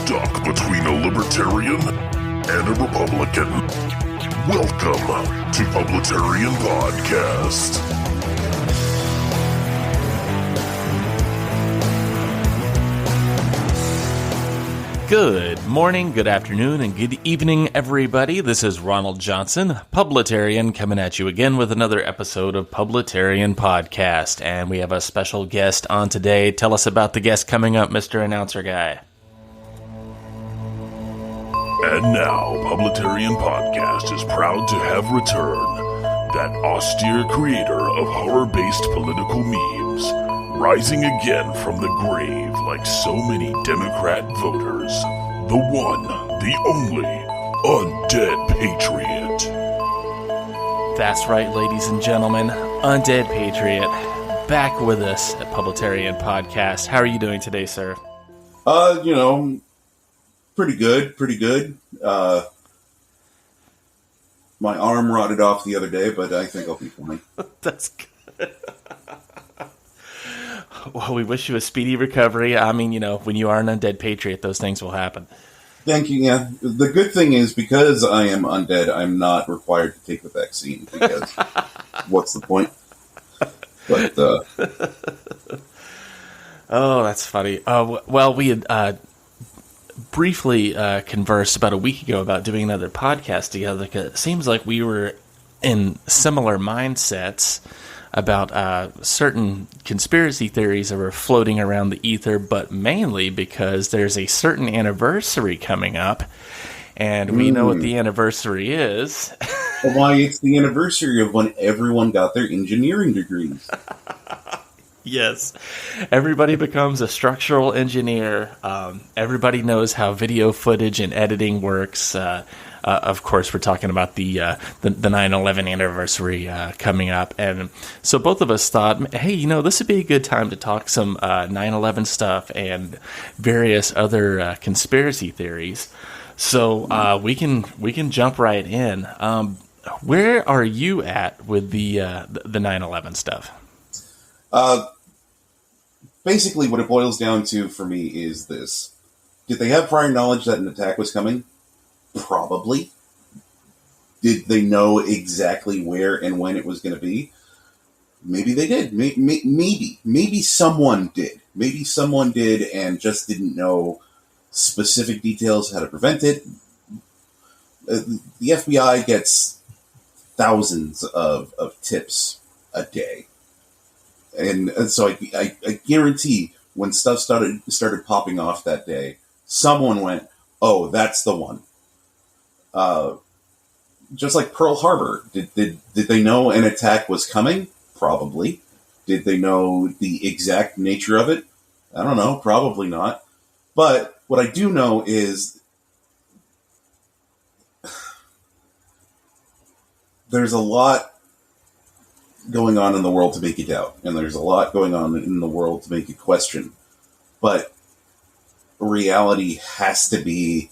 stuck between a libertarian and a Republican? Welcome to Publitarian Podcast. Good morning, good afternoon, and good evening, everybody. This is Ronald Johnson, Publitarian, coming at you again with another episode of Publitarian Podcast. And we have a special guest on today. Tell us about the guest coming up, Mr. Announcer Guy. And now, Publitarian Podcast is proud to have returned that austere creator of horror-based political memes, rising again from the grave like so many Democrat voters, the one, the only, Undead Patriot. That's right, ladies and gentlemen, Undead Patriot, back with us at Publitarian Podcast. How are you doing today, sir? Pretty good. My arm rotted off the other day, but I think I'll be fine. That's good. Well, we wish you a speedy recovery. I mean, when you are an Undead Patriot, those things will happen. Thank you, yeah. The good thing is, because I am undead, I'm not required to take the vaccine, because what's the point? But, Oh, that's funny. Well, we had briefly conversed about a week ago about doing another podcast together, because it seems like we were in similar mindsets about certain conspiracy theories that were floating around the ether, but mainly because there's a certain anniversary coming up, and we know what the anniversary is. Why, it's the anniversary of when everyone got their engineering degrees. Yes. Everybody becomes a structural engineer. Everybody knows how video footage and editing works. Of course, we're talking about the 9/11 anniversary coming up. And so both of us thought, hey, this would be a good time to talk some 9/11 stuff and various other conspiracy theories. So we can jump right in. Where are you at with the 9/11 stuff? Basically, what it boils down to for me is this. Did they have prior knowledge that an attack was coming? Probably. Did they know exactly where and when it was going to be? Maybe they did. Maybe someone did. Maybe someone did and just didn't know specific details how to prevent it. The FBI gets thousands of tips a day. And so I guarantee when stuff started popping off that day, someone went, "Oh, that's the one." Just like Pearl Harbor, did they know an attack was coming? Probably. Did they know the exact nature of it? I don't know. Probably not. But what I do know is there's a lot going on in the world to make you doubt, and there's a lot going on in the world to make you question. But reality has to be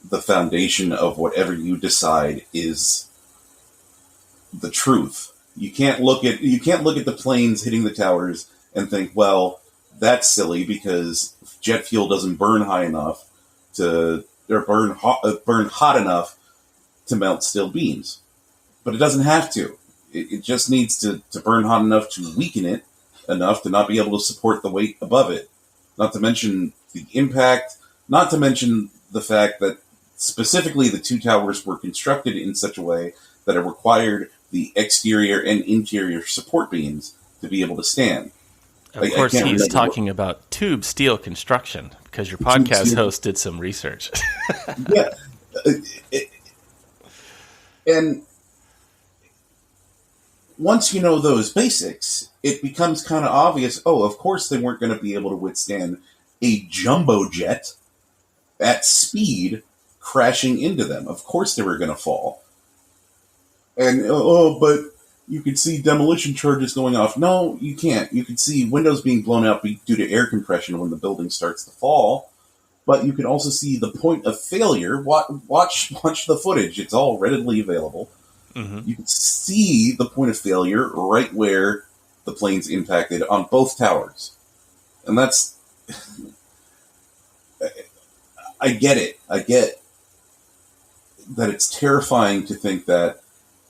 the foundation of whatever you decide is the truth. You can't look at the planes hitting the towers and think, well, that's silly because jet fuel doesn't burn high enough burn hot enough to melt steel beams. But it doesn't have to. It just needs to burn hot enough to weaken it enough to not be able to support the weight above it. Not to mention the impact, not to mention the fact that specifically the two towers were constructed in such a way that it required the exterior and interior support beams to be able to stand. Of course, he's talking about tube steel construction, because your podcast host did some research. Yeah. And once you know those basics, it becomes kind of obvious, of course they weren't going to be able to withstand a jumbo jet at speed crashing into them. Of course they were going to fall. And, but you could see demolition charges going off. No, you can't. You could see windows being blown out due to air compression when the building starts to fall. But you can also see the point of failure. Watch the footage. It's all readily available. Mm-hmm. You can see the point of failure right where the planes impacted on both towers. And that's... I get it. I get that it's terrifying to think that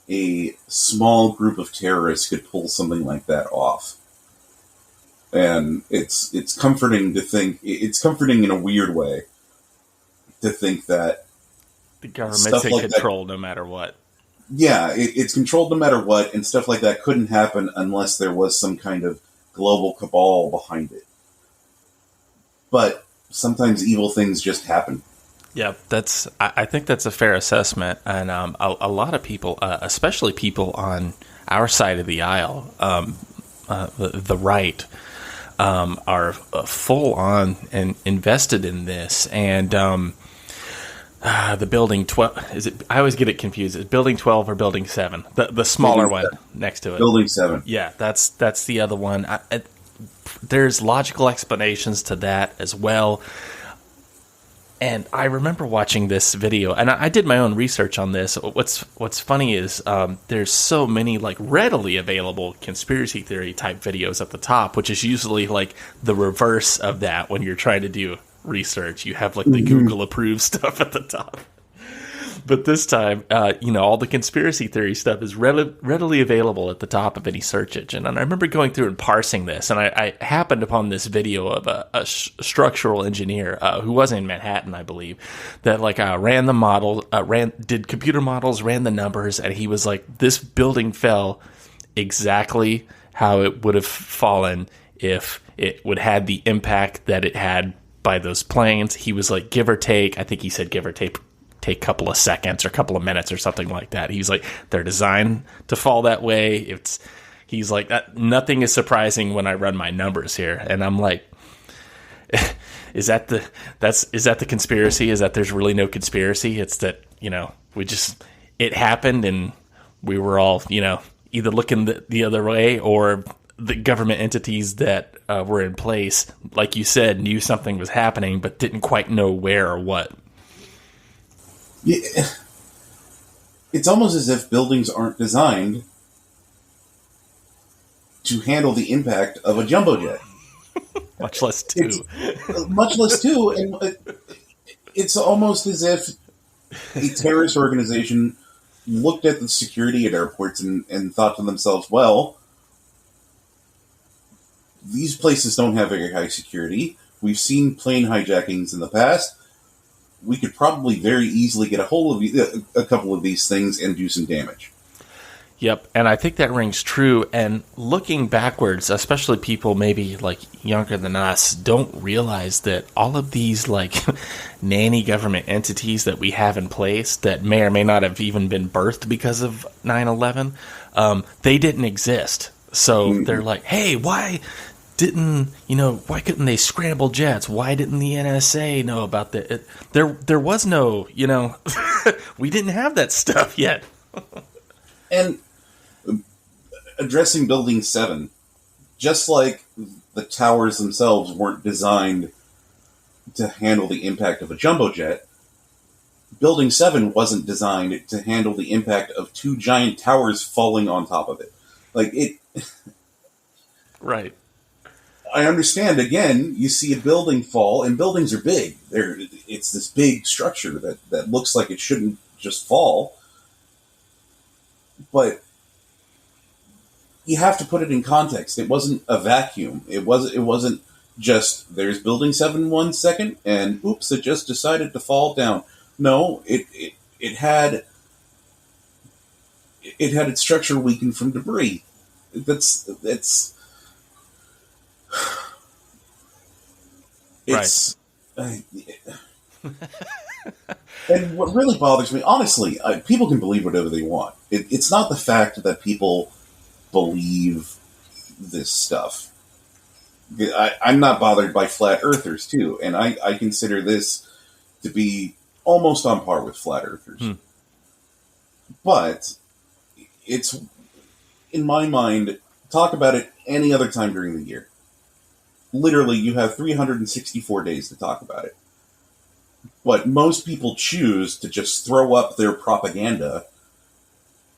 a small group of terrorists could pull something like that off. And it's comforting to think, it's comforting in a weird way to think that the government's in control no matter what. Yeah, it's controlled no matter what, and stuff like that couldn't happen unless there was some kind of global cabal behind it. But sometimes evil things just happen. Yeah, I think that's a fair assessment, and a lot of people, especially people on our side of the aisle, the right, are full on and invested in this, and the building 12 is it? I always get it confused. Is it building 12 or building 7? The smaller one next to it. Building 7. Yeah, that's the other one. There's logical explanations to that as well. And I remember watching this video, and I did my own research on this. What's funny is there's so many like readily available conspiracy theory type videos at the top, which is usually like the reverse of that when you're trying to do research. You have like the Google approved stuff at the top. But this time, all the conspiracy theory stuff is readily available at the top of any search engine. And I remember going through and parsing this, and I happened upon this video of a structural engineer who was in Manhattan, I believe, that like ran the model, did computer models, ran the numbers, and he was like, this building fell exactly how it would have fallen if it would had the impact that it had by those planes. He was like, give or take, I think he said give or take a couple of seconds or a couple of minutes or something like that. He's like, they're designed to fall that way. He's like, nothing is surprising when I run my numbers here. And I'm like, is that the conspiracy? Is that there's really no conspiracy? It's that, it happened and we were all, either looking the other way, or the government entities that were in place, like you said, knew something was happening, but didn't quite know where or what. Yeah. It's almost as if buildings aren't designed to handle the impact of a jumbo jet. Much less two. And it's almost as if a terrorist organization looked at the security at airports and thought to themselves, well, these places don't have very high security. We've seen plane hijackings in the past. We could probably very easily get a hold of a couple of these things and do some damage. Yep, and I think that rings true. And looking backwards, especially people maybe like younger than us, don't realize that all of these like nanny government entities that we have in place that may or may not have even been birthed because of 9/11, they didn't exist. So they're like, hey, why couldn't they scramble jets? Why didn't the NSA know about that? There was no, we didn't have that stuff yet. And addressing Building 7, just like the towers themselves weren't designed to handle the impact of a jumbo jet, Building 7 wasn't designed to handle the impact of two giant towers falling on top of it. Like, it... Right. I understand, again, you see a building fall, and buildings are big. It's this big structure that looks like it shouldn't just fall. But you have to put it in context. It wasn't a vacuum. It wasn't just, there's Building 7 1 second, and oops, it just decided to fall down. No, it had its structure weakened from debris. It's right. And what really bothers me, honestly, people can believe whatever they want. It's not the fact that people believe this stuff. I'm not bothered by flat earthers, too, and I consider this to be almost on par with flat earthers. But it's, in my mind, talk about it any other time during the year. Literally, you have 364 days to talk about it. But most people choose to just throw up their propaganda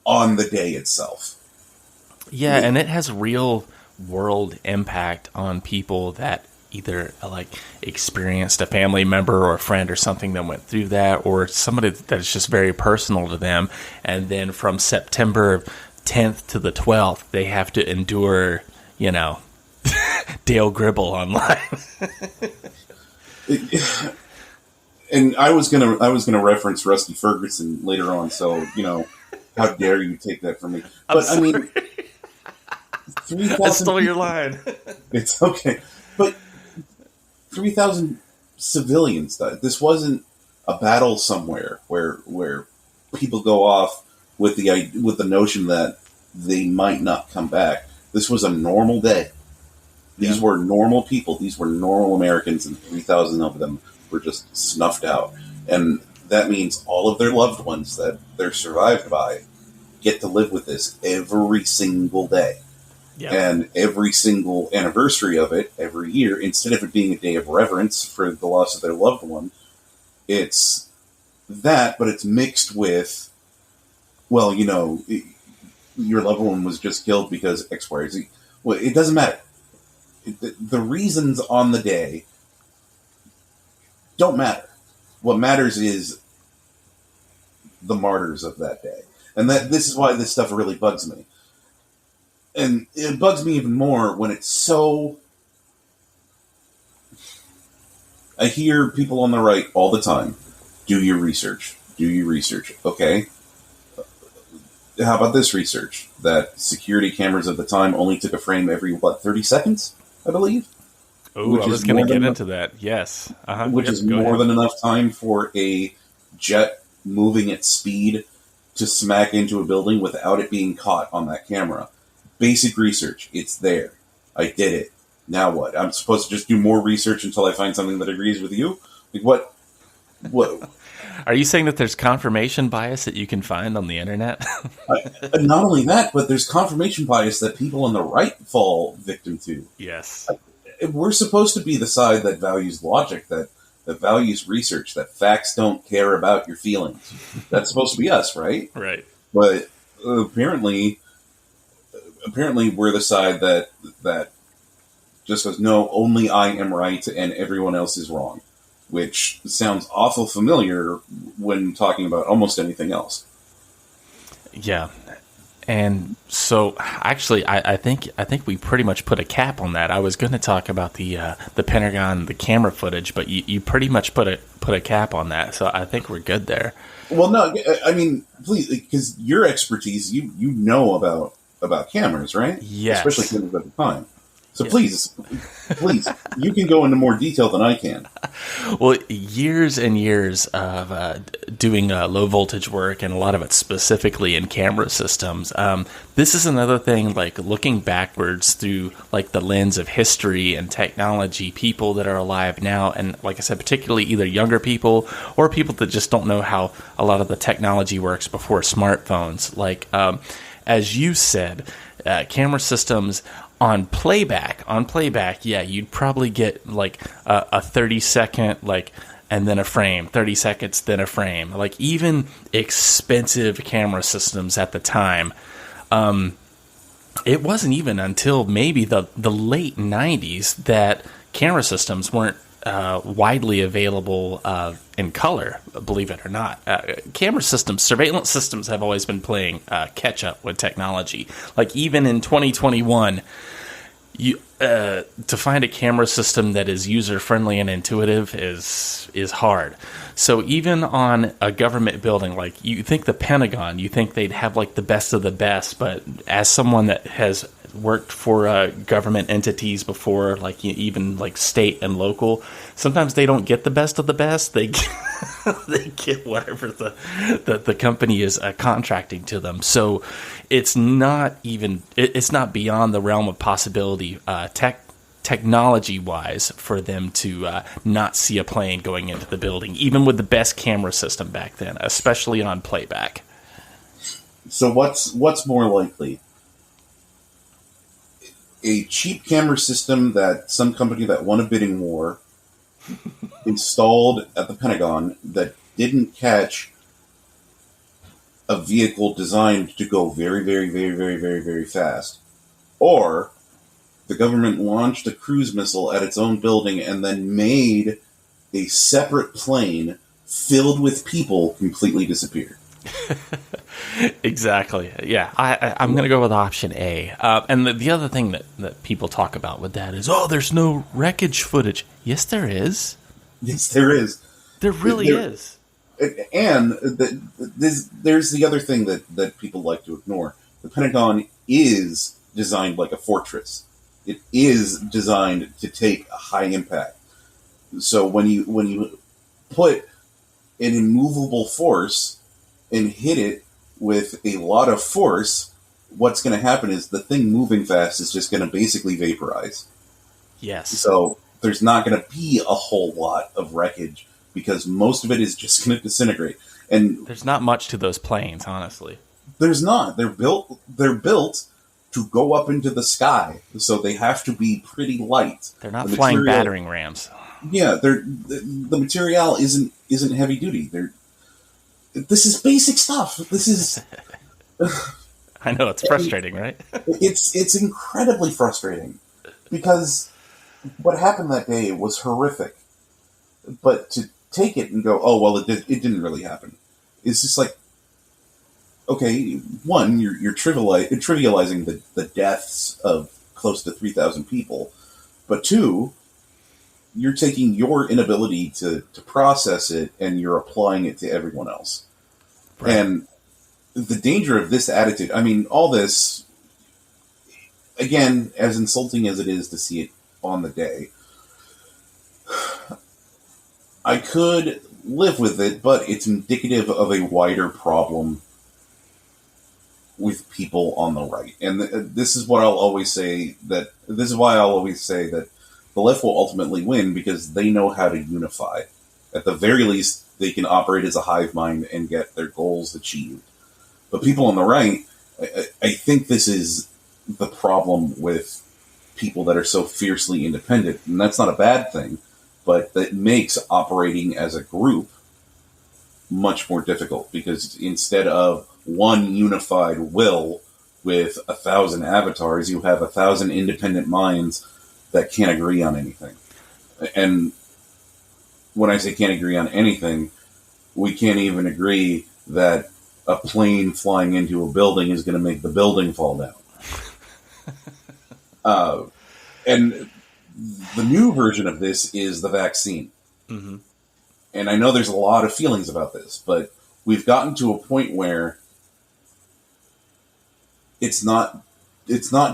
on the day itself. Yeah, and it has real world impact on people that either like experienced a family member or a friend or something that went through that, or somebody that's just very personal to them. And then from September 10th to the 12th, they have to endure, Dale Gribble online. And I was gonna reference Rusty Ferguson later on, so how dare you take that from me? But I mean, 3,000. I stole your line. It's okay, but 3,000 civilians died. This wasn't a battle somewhere where people go off with the notion that they might not come back. This was a normal day. These were normal people. These were normal Americans, and 3,000 of them were just snuffed out. And that means all of their loved ones that they're survived by get to live with this every single day. Yep. And every single anniversary of it, every year, instead of it being a day of reverence for the loss of their loved one, it's that, but it's mixed with, well, your loved one was just killed because X, Y, or Z. Well, it doesn't matter. The reasons on the day don't matter. What matters is the martyrs of that day. And this is why this stuff really bugs me. And it bugs me even more when it's so... I hear people on the right all the time, do your research. Okay. How about this research? That security cameras at the time only took a frame every, 30 seconds, I believe? Oh, I was going to get into that. Yes. Which is more than enough time for a jet moving at speed to smack into a building without it being caught on that camera. Basic research. It's there. I did it. Now what? I'm supposed to just do more research until I find something that agrees with you? Like what? Are you saying that there's confirmation bias that you can find on the internet? Not only that, but there's confirmation bias that people on the right fall victim to. Yes. We're supposed to be the side that values logic, that values research, that facts don't care about your feelings. That's supposed to be us, right? Right. But apparently we're the side that just goes, no, only I am right and everyone else is wrong, which sounds awful familiar when talking about almost anything else. Yeah. And so, actually, I think we pretty much put a cap on that. I was going to talk about the Pentagon, the camera footage, but you pretty much put a cap on that. So I think we're good there. Well, no, I mean, please, because your expertise, you know about cameras, right? Yes. Especially cameras at the time. So please, you can go into more detail than I can. Well, years and years of doing low voltage work, and a lot of it specifically in camera systems. This is another thing, like looking backwards through like the lens of history and technology, people that are alive now, and like I said, particularly either younger people or people that just don't know how a lot of the technology works before smartphones. Like, as you said, camera systems on playback, yeah, you'd probably get like a 30-second, like, and then a frame, 30 seconds, then a frame. Like, even expensive camera systems at the time, it wasn't even until maybe the late 90s that camera systems weren't widely available in color, believe it or not. Camera systems, surveillance systems have always been playing catch up with technology. Like, even in 2021, to find a camera system that is user friendly and intuitive is hard. So even on a government building, like, you think the Pentagon, you think they'd have like the best of the best, but as someone that has worked for government entities before, like even like state and local, sometimes they don't get the best of the best. They get whatever the company is contracting to them. So it's not beyond the realm of possibility technology wise for them to not see a plane going into the building, even with the best camera system back then, especially on playback. So what's more likely? A cheap camera system that some company that won a bidding war installed at the Pentagon that didn't catch a vehicle designed to go very, very, very, very, very, very fast, or the government launched a cruise missile at its own building and then made a separate plane filled with people completely disappear. Exactly. Yeah, I'm going to go with option A. And the other thing that people talk about with that is, there's no wreckage footage. Yes, there is. Yes, there is. There really is. And there's the other thing that people like to ignore. The Pentagon is designed like a fortress. It is designed to take a high impact. So when you put an immovable force and hit it with a lot of force, what's going to happen is the thing moving fast is just going to basically vaporize. Yes. So there's not going to be a whole lot of wreckage because most of it is just going to disintegrate. And there's not much to those planes, honestly. There's not. They're built to go up into the sky, so they have to be pretty light. They're not flying battering rams. Yeah, the material isn't heavy duty. This is basic stuff. This is. I know, it's frustrating, right? It's incredibly frustrating because what happened that day was horrific. But to take it and go, it didn't really happen. It's just like, okay, one, you're trivializing the deaths of close to 3,000 people, but two, you're taking your inability to process it and you're applying it to everyone else. Right. And the danger of this attitude, I mean, all this, again, as insulting as it is to see it on the day, I could live with it, but it's indicative of a wider problem with people on the right. And this is what I'll always say this is why I'll always say that the left will ultimately win because they know how to unify. At the very least, they can operate as a hive mind and get their goals achieved. But people on the right, I think this is the problem with people that are so fiercely independent. And that's not a bad thing, but that makes operating as a group much more difficult because instead of one unified will with 1,000 avatars, you have 1,000 independent minds that can't agree on anything. And when I say can't agree on anything, we can't even agree that a plane flying into a building is going to make the building fall down. And the new version of this is the vaccine. Mm-hmm. And I know there's a lot of feelings about this, but we've gotten to a point where it's not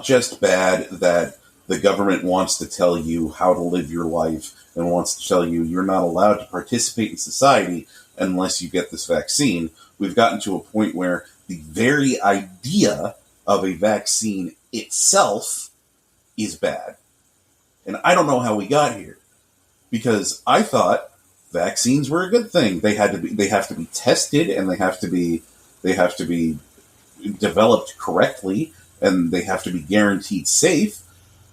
just bad that the government wants to tell you how to live your life and wants to tell you you're not allowed to participate in society unless you get this vaccine. We've gotten to a point where the very idea of a vaccine itself is bad. And I don't know how we got here, because I thought vaccines were a good thing. They have to be tested, and they have to be developed correctly, and they have to be guaranteed safe.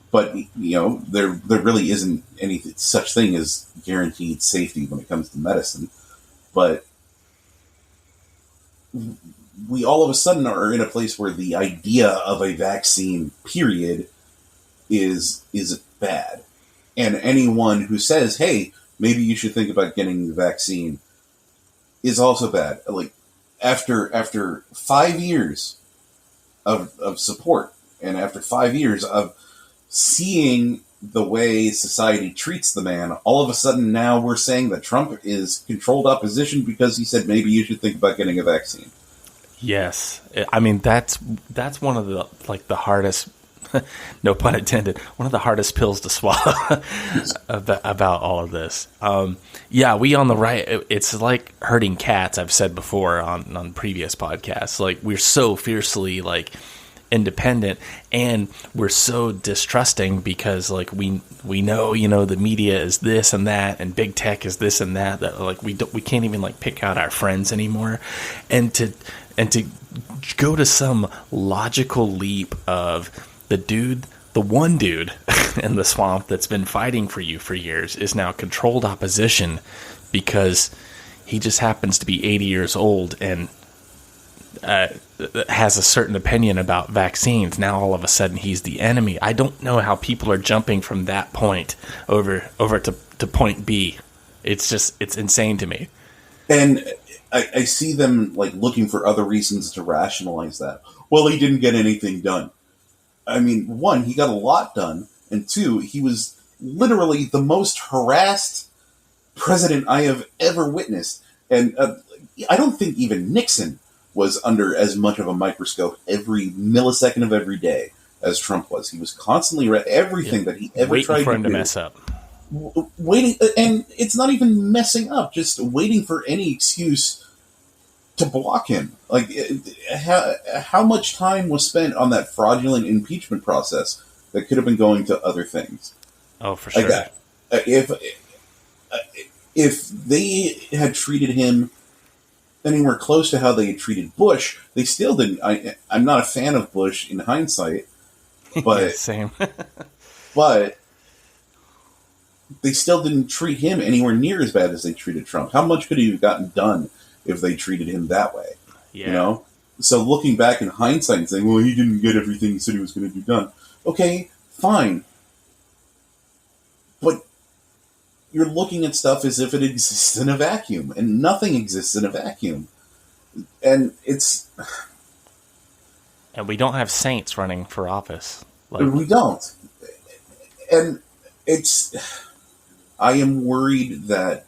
But there really isn't any such thing as guaranteed safety when it comes to medicine. But we all of a sudden are in a place where the idea of a vaccine, period, is bad. And anyone who says, hey, maybe you should think about getting the vaccine is also bad. Like, after 5 years of support, and after 5 years of seeing the way society treats the man, all of a sudden now we're saying that Trump is controlled opposition because he said maybe you should think about getting a vaccine. Yes. I mean, that's one of the hardest, no pun intended, one of the hardest pills to swallow about all of this. We on the right, it's like herding cats, I've said before on previous podcasts. Like, we're so fiercely, independent, and we're so distrusting because we know the media is this and that, and big tech is this and that we can't even pick out our friends anymore, and to go to some logical leap of the one dude in the swamp that's been fighting for you for years is now controlled opposition because he just happens to be 80 years old and has a certain opinion about vaccines. Now all of a sudden he's the enemy. I don't know how people are jumping from that point over to point B. It's insane to me. And I see them like looking for other reasons to rationalize that. Well, he didn't get anything done. I mean, one, he got a lot done, and two, he was literally the most harassed president I have ever witnessed. And I don't think even Nixon was under as much of a microscope every millisecond of every day as Trump was. He was constantly everything that he ever tried to do. Waiting for him to mess up. Waiting, and it's not even messing up, just waiting for any excuse to block him. Like, how much time was spent on that fraudulent impeachment process that could have been going to other things? Oh, for sure. Like that. If they had treated him anywhere close to how they had treated Bush, they still didn't. I'm not a fan of Bush in hindsight, but yeah, same. but they still didn't treat him anywhere near as bad as they treated Trump. How much could he have gotten done if they treated him that way? Yeah. You know? So looking back in hindsight and saying, well, he didn't get everything he said he was going to do done. Okay, fine. But you're looking at stuff as if it exists in a vacuum, and nothing exists in a vacuum. And it's... And we don't have saints running for office. We don't. And it's... I am worried that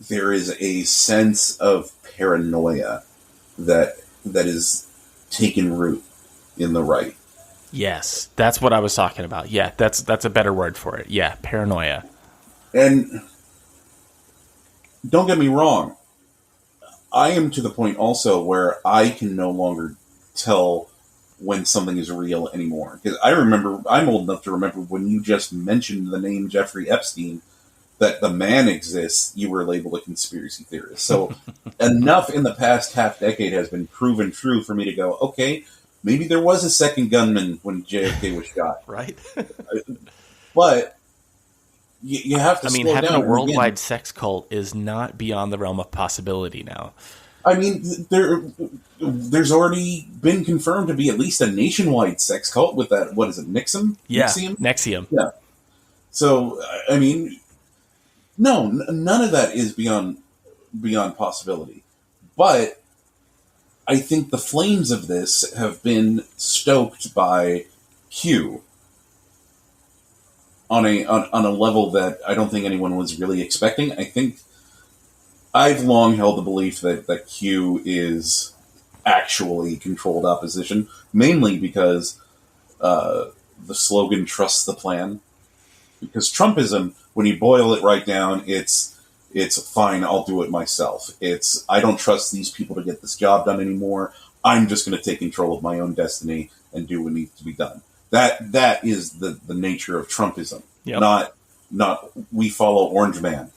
there is a sense of paranoia that is taken root in the right. Yes, that's what I was talking about. Yeah, that's a better word for it. Yeah, paranoia. And don't get me wrong, I am to the point also where I can no longer tell when something is real anymore. Because I'm old enough to remember when you just mentioned the name Jeffrey Epstein, that the man exists, you were labeled a conspiracy theorist. So enough in the past half decade has been proven true for me to go, okay, maybe there was a second gunman when JFK was shot. Right. But you have to slow down. Having a worldwide sex cult is not beyond the realm of possibility now. I mean, there's already been confirmed to be at least a nationwide sex cult with that, what is it, Nixon? Yeah, NXIVM? NXIVM. Yeah. So, I mean, no, none of that is beyond possibility. But I think the flames of this have been stoked by Q on a level that I don't think anyone was really expecting. I think I've long held the belief that Q is actually controlled opposition, mainly because the slogan "Trust the Plan." Because Trumpism, when you boil it right down, it's fine, I'll do it myself. It's, I don't trust these people to get this job done anymore. I'm just going to take control of my own destiny and do what needs to be done. That is the nature of Trumpism. Yep. Not we follow Orange Man,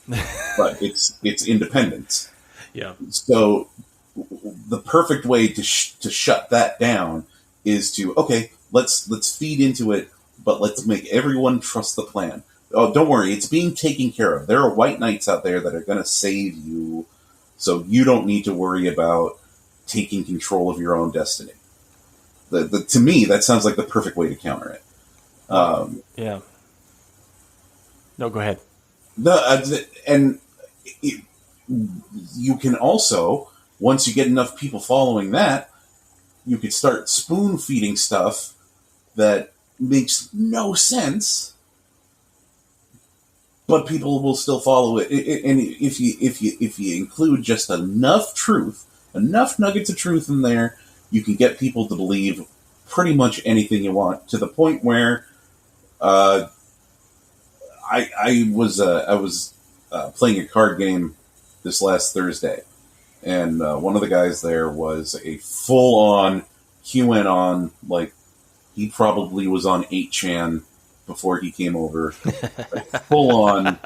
but it's independence. Yeah. So the perfect way to shut that down is to, okay, let's feed into it, but let's make everyone trust the plan. Oh, don't worry, it's being taken care of. There are white knights out there that are going to save you, so you don't need to worry about taking control of your own destiny. To me, that sounds like the perfect way to counter it. Yeah. No, go ahead. You can also, once you get enough people following that, you could start spoon-feeding stuff that makes no sense, but people will still follow it. And if you include just enough truth, enough nuggets of truth in there, you can get people to believe pretty much anything you want, to the point where I was playing a card game this last Thursday, and one of the guys there was a full-on QAnon, like, he probably was on 8chan before he came over. Like, full-on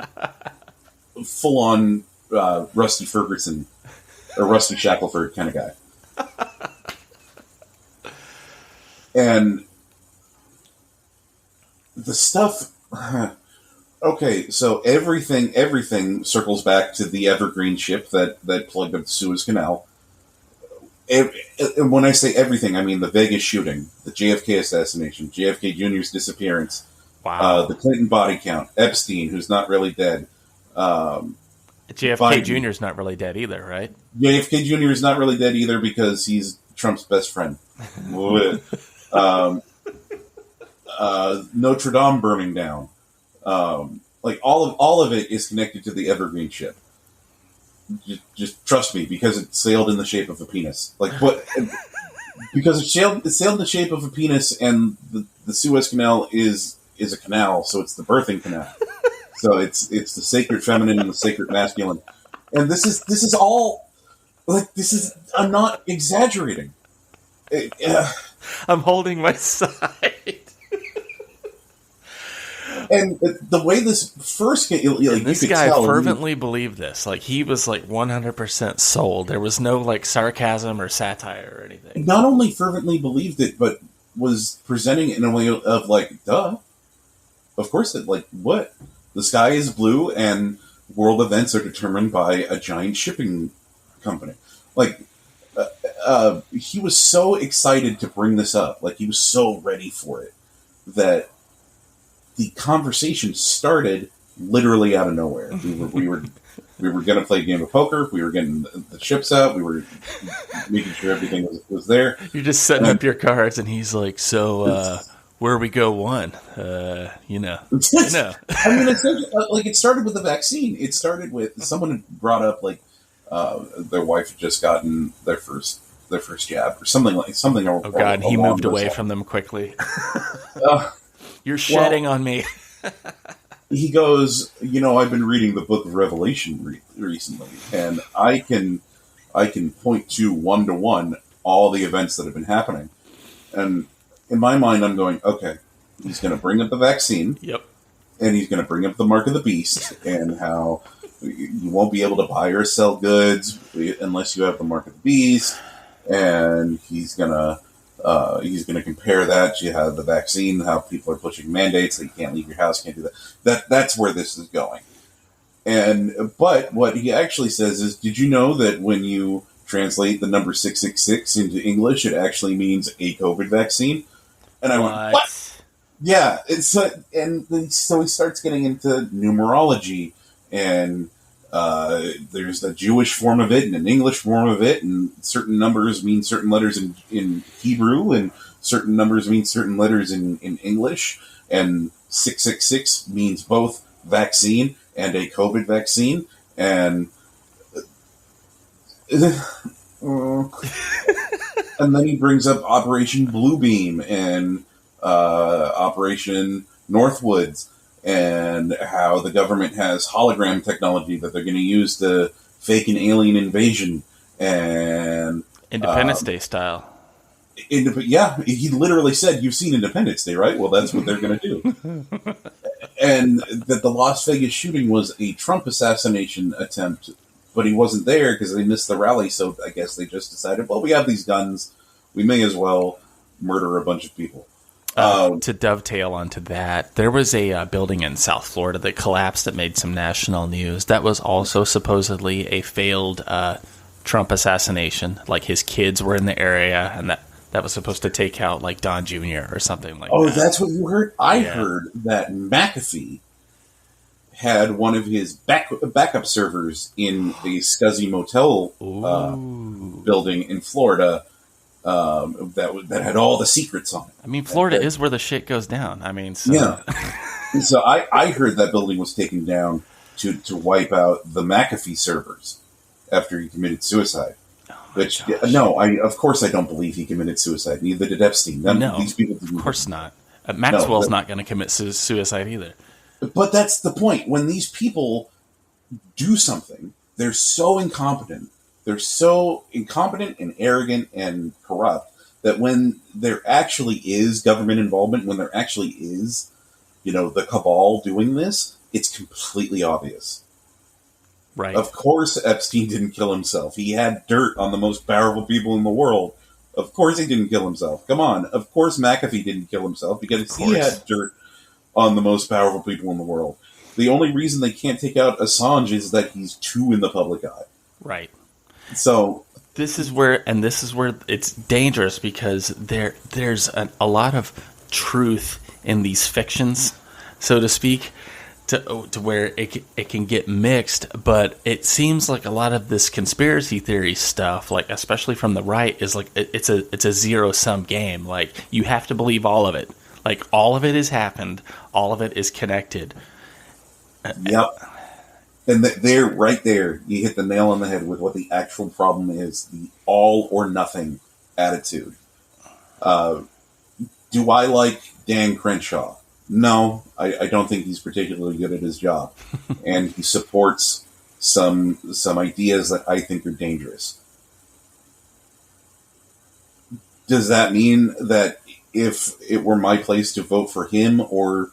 Rusty Ferguson, or Rusty Shackelford kind of guy. And the stuff... Okay, so everything circles back to the Evergreen Ship that plugged up the Suez Canal. And when I say everything, I mean the Vegas shooting, the JFK assassination, JFK Jr.'s disappearance, the Clinton body count, Epstein, who's not really dead. JFK Biden. Jr. is not really dead either, right? JFK Jr. is not really dead either because he's Trump's best friend. Notre Dame burning down. Like all of it is connected to the Evergreen Ship. Just trust me, because it sailed in the shape of a penis. Like what? Because it sailed in the shape of a penis, and the Suez Canal is a canal, so it's the birthing canal. So it's the sacred feminine and the sacred masculine, and this is all like this is. I'm not exaggerating. I'm holding my side. And the way this first came, like, this guy fervently believed this. Like, he was like 100% sold. There was no like sarcasm or satire or anything. Not only fervently believed it, but was presenting it in a way of like, duh. Of course, like, what? The sky is blue, and world events are determined by a giant shipping company. Like, he was so excited to bring this up. Like, he was so ready for it that the conversation started literally out of nowhere. We were going to play a game of poker. We were getting the chips out. We were making sure everything was there. You're just setting up your cards, and he's like, "So, where we go one? You know." I mean, like it started with the vaccine. It started with someone had brought up like their wife had just gotten their first jab or something. Oh God, he moved away from them quickly. You're shedding on me. He goes, I've been reading the Book of Revelation recently, and I can point to one-to-one all the events that have been happening. And in my mind, I'm going, okay, he's going to bring up the vaccine. Yep. And he's going to bring up the mark of the beast and how you won't be able to buy or sell goods unless you have the mark of the beast. And he's going to compare that to how the vaccine, how people are pushing mandates that you can't leave your house, can't do that. That's where this is going. But what he actually says is, did you know that when you translate the number 666 into English, it actually means a COVID vaccine? And I went, what? Yeah. So he starts getting into numerology, and there's a Jewish form of it and an English form of it, and certain numbers mean certain letters in Hebrew, and certain numbers mean certain letters in English, and 666 means both vaccine and a COVID vaccine, and and then he brings up Operation Bluebeam and Operation Northwoods, and how the government has hologram technology that they're going to use to fake an alien invasion. And Independence Day style. Yeah, he literally said, "You've seen Independence Day, right? Well, that's what they're going to do." And that the Las Vegas shooting was a Trump assassination attempt, but he wasn't there because they missed the rally, so I guess they just decided, well, we have these guns, we may as well murder a bunch of people. To dovetail onto that, there was a building in South Florida that collapsed that made some national news. That was also supposedly a failed Trump assassination. Like, his kids were in the area, and that was supposed to take out, like, Don Jr. or something like that. Oh, that's what you heard? I heard that McAfee had one of his backup servers in a scuzzy motel building in Florida that had all the secrets on it. I mean, Florida is where the shit goes down. I mean, so. Yeah. So I heard that building was taken down to wipe out the McAfee servers after he committed suicide. Which, no, of course I don't believe he committed suicide. Neither did Epstein. These people didn't. Of course not. Maxwell's not going to commit suicide either. But that's the point. When these people do something, they're so incompetent. They're so incompetent and arrogant and corrupt that when there actually is government involvement, when there actually is, the cabal doing this, it's completely obvious. Right. Of course Epstein didn't kill himself. He had dirt on the most powerful people in the world. Of course he didn't kill himself. Come on. Of course McAfee didn't kill himself because he had dirt on the most powerful people in the world. The only reason they can't take out Assange is that he's too in the public eye. Right. So this is where it's dangerous, because there's a lot of truth in these fictions, so to speak, to where it can get mixed. But it seems like a lot of this conspiracy theory stuff, like especially from the right, is like it's a zero-sum game. Like, you have to believe all of it. Like, all of it has happened, all of it is connected. Yep. And there, right there, you hit the nail on the head with what the actual problem is: the all or nothing attitude. Do I like Dan Crenshaw? No, I don't think he's particularly good at his job, and he supports some ideas that I think are dangerous. Does that mean that if it were my place to vote for him or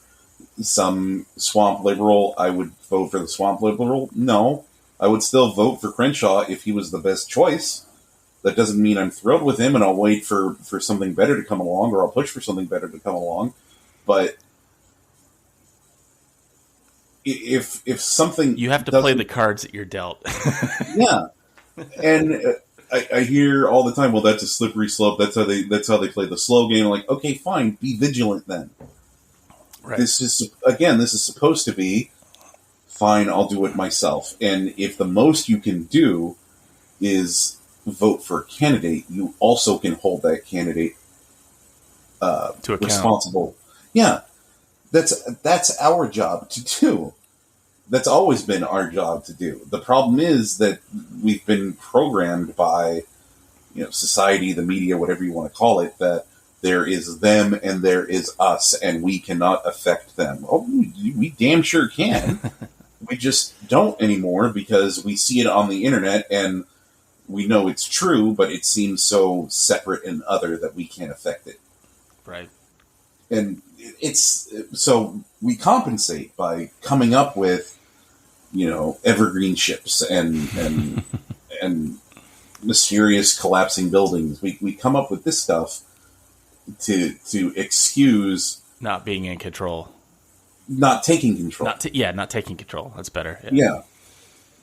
some swamp liberal, I would vote for the swamp liberal? No, I would still vote for Crenshaw if he was the best choice. That doesn't mean I'm thrilled with him and I'll wait for something better to come along, or I'll push for something better to come along. But if something, you have to play the cards that you're dealt. Yeah, and I hear all the time, well, that's a slippery slope. That's how they play the slow game. I'm like, okay, fine, be vigilant then. Right. This is supposed to be fine. I'll do it myself. And if the most you can do is vote for a candidate, you also can hold that candidate to account. Responsible. Yeah, that's our job to do. That's always been our job to do. The problem is that we've been programmed by, society, the media, whatever you want to call it, that there is them and there is us, and we cannot affect them. Oh, we damn sure can. We just don't anymore because we see it on the internet and we know it's true, but it seems so separate and other that we can't affect it. Right. And so we compensate by coming up with, evergreen ships and mysterious collapsing buildings. We come up with this stuff to excuse not being in control, not taking control. Not taking control. That's better. Yeah.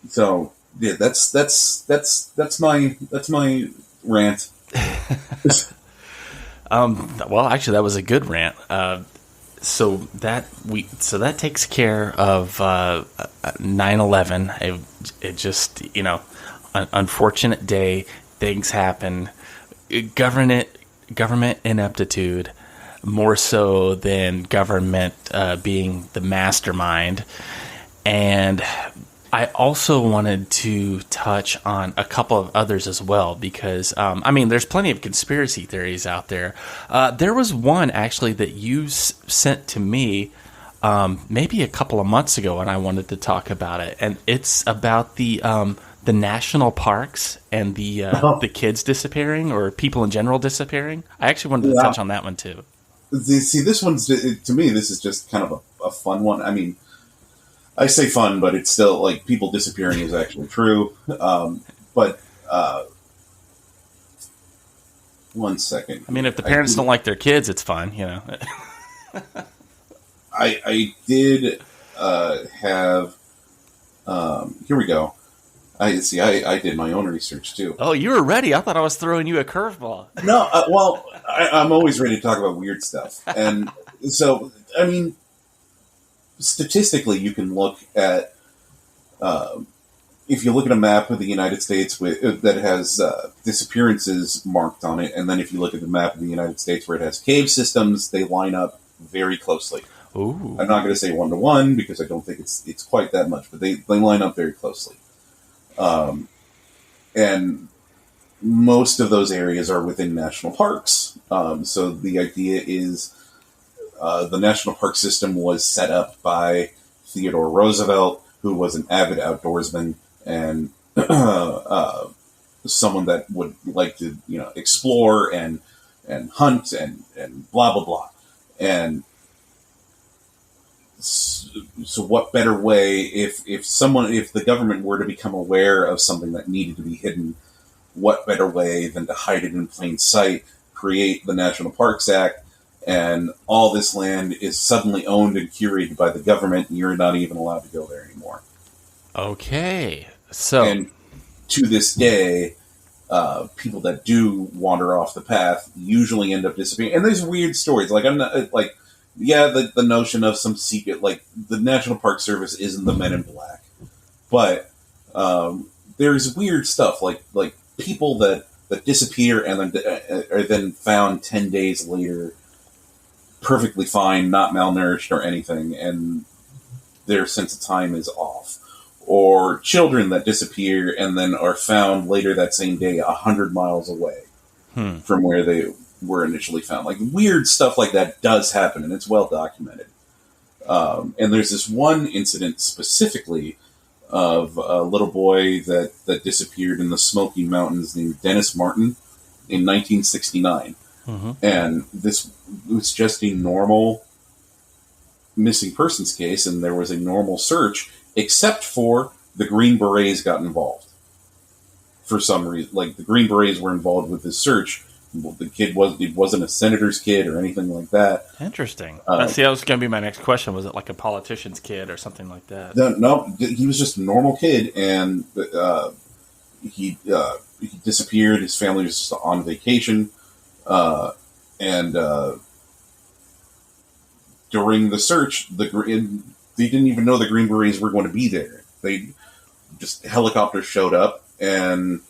So yeah, that's my rant. Well, actually, that was a good rant. So that takes care of 9/11. It just, an unfortunate day. Things happen. Government ineptitude, more so than government being the mastermind. And I also wanted to touch on a couple of others as well, because, there's plenty of conspiracy theories out there. There was one, actually, that you sent to me maybe a couple of months ago, and I wanted to talk about it. And it's about the national parks and the kids disappearing, or people in general disappearing. I actually wanted to touch on that one, too. See, this one's, to me, this is just kind of a fun one. I mean, I say fun, but it's still, like, people disappearing is actually true. But one second. I mean, if the parents don't like their kids, it's fun, I did have... here we go. I did my own research, too. Oh, you were ready. I thought I was throwing you a curveball. No, I'm always ready to talk about weird stuff. And so, I mean, statistically, you can look at, if you look at a map of the United States that has disappearances marked on it, and then if you look at the map of the United States where it has cave systems, they line up very closely. Ooh. I'm not going to say 1-to-1 because I don't think it's quite that much, but they line up very closely. And most of those areas are within national parks. So the idea is the national park system was set up by Theodore Roosevelt, who was an avid outdoorsman and someone that would like to, explore and hunt and blah, blah, blah. And so what better way if the government were to become aware of something that needed to be hidden, what better way than to hide it in plain sight, create the National Parks Act, and all this land is suddenly owned and curated by the government, and you're not even allowed to go there anymore. Okay. So, and to this day, people that do wander off the path usually end up disappearing. And there's weird stories. Like, I'm not like, yeah, the notion of some secret, like the National Park Service isn't the Men in Black, but there's weird stuff like people that disappear and then are then found 10 days later, perfectly fine, not malnourished or anything, and their sense of time is off. Or children that disappear and then are found later that same day 100 miles away from where they were initially found. Like, weird stuff like that does happen, and it's well documented. And there's this one incident specifically of a little boy that disappeared in the Smoky Mountains named Dennis Martin in 1969. And this was just a normal missing persons case, and there was a normal search, except for the Green Berets got involved. For some reason, like, the Green Berets were involved with this search. The kid wasn't a senator's kid or anything like that. Interesting. See, that was going to be my next question. Was it like a politician's kid or something like that? No, he was just a normal kid, and he disappeared. His family was just on vacation, and during the search, they didn't even know the Green Berets were going to be there. They just, helicopters showed up, and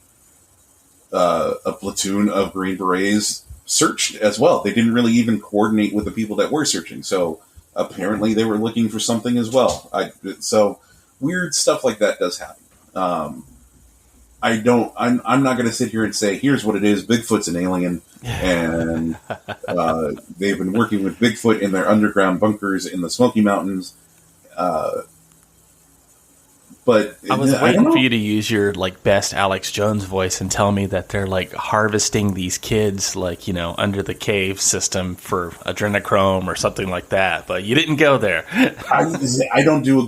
a platoon of Green Berets searched as well. They didn't really even coordinate with the people that were searching, so apparently they were looking for something as well. So weird stuff like that does happen. I'm not going to sit here and say, here's what it is, Bigfoot's an alien, and they've been working with Bigfoot in their underground bunkers in the Smoky Mountains. But I was waiting for you to use your like best Alex Jones voice and tell me that they're like harvesting these kids, like, you know, under the cave system for adrenochrome or something like that. But you didn't go there. I don't do